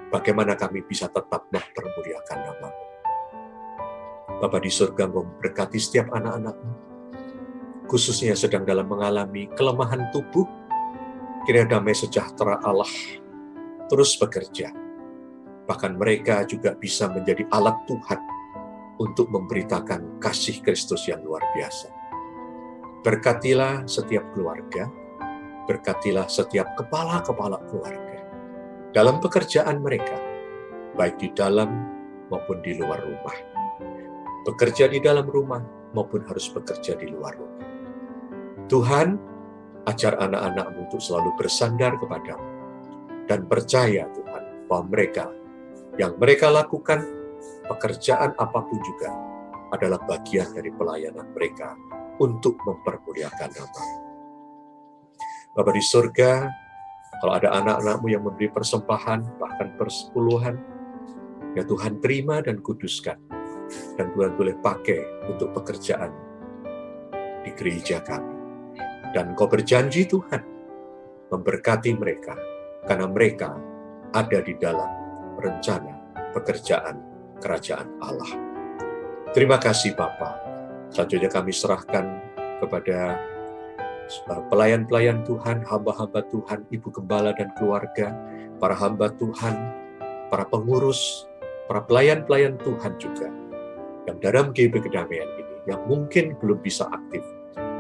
Bagaimana kami bisa tetap mempermuliakan nama-Mu. Bapa di surga memberkati setiap anak-anak-Mu, khususnya yang sedang dalam mengalami kelemahan tubuh. Kiranya damai sejahtera Allah terus bekerja. Bahkan mereka juga bisa menjadi alat Tuhan untuk memberitakan kasih Kristus yang luar biasa. Berkatilah setiap keluarga, berkatilah setiap kepala-kepala keluarga dalam pekerjaan mereka, baik di dalam maupun di luar rumah. Bekerja di dalam rumah maupun harus bekerja di luar rumah. Tuhan, ajar anak-anak-Mu untuk selalu bersandar kepadamu dan percaya Tuhan bahwa yang mereka lakukan, pekerjaan apapun juga adalah bagian dari pelayanan mereka untuk mempermuliakan nama. Bapa di surga, kalau ada anak-anak-Mu yang memberi persembahan, bahkan persepuluhan, ya Tuhan terima dan kuduskan, dan Tuhan boleh pakai untuk pekerjaan di gereja kami. Dan Kau berjanji Tuhan, memberkati mereka, karena mereka ada di dalam rencana pekerjaan kerajaan Allah. Terima kasih Bapa. Selanjutnya kami serahkan kepada pelayan-pelayan Tuhan, hamba-hamba Tuhan, ibu gembala dan keluarga, para hamba Tuhan, para pengurus, para pelayan-pelayan Tuhan juga, yang dalam GB Kedamaian ini, yang mungkin belum bisa aktif.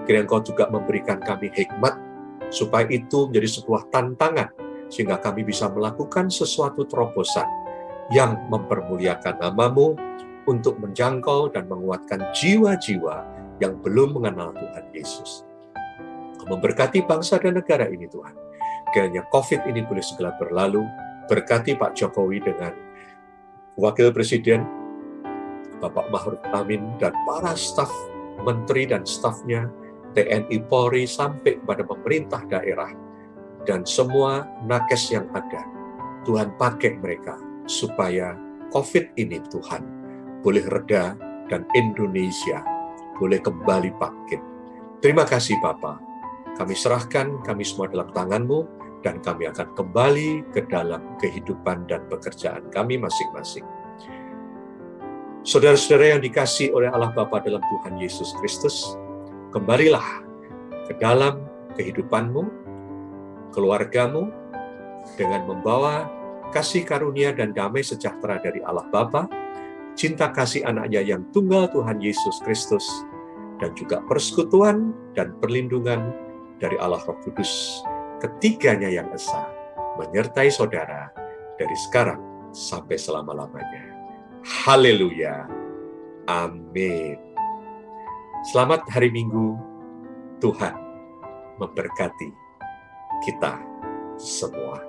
Kiranya Engkau juga memberikan kami hikmat, supaya itu menjadi sebuah tantangan, sehingga kami bisa melakukan sesuatu terobosan yang mempermuliakan nama-Mu, untuk menjangkau dan menguatkan jiwa-jiwa yang belum mengenal Tuhan Yesus. Memberkati bangsa dan negara ini Tuhan. Kiranya COVID ini boleh segera berlalu. Berkati Pak Jokowi dengan Wakil Presiden, Bapak Ma'ruf Amin, dan para staf menteri dan stafnya, TNI Polri, sampai kepada pemerintah daerah, dan semua nakes yang ada. Tuhan pakai mereka, supaya COVID ini Tuhan boleh reda dan Indonesia boleh kembali bangkit. Terima kasih Bapa. Kami serahkan kami semua dalam tangan-Mu, dan kami akan kembali ke dalam kehidupan dan pekerjaan kami masing-masing. Saudara-saudara yang dikasihi oleh Allah Bapa dalam Tuhan Yesus Kristus, kembalilah ke dalam kehidupan-Mu, keluarga-Mu, dengan membawa kasih karunia dan damai sejahtera dari Allah Bapa, cinta kasih anaknya yang tunggal Tuhan Yesus Kristus, dan juga persekutuan dan perlindungan dari Allah Roh Kudus, ketiganya yang esa, menyertai saudara dari sekarang sampai selama-lamanya. Haleluya. Amin. Selamat hari Minggu. Tuhan memberkati kita semua.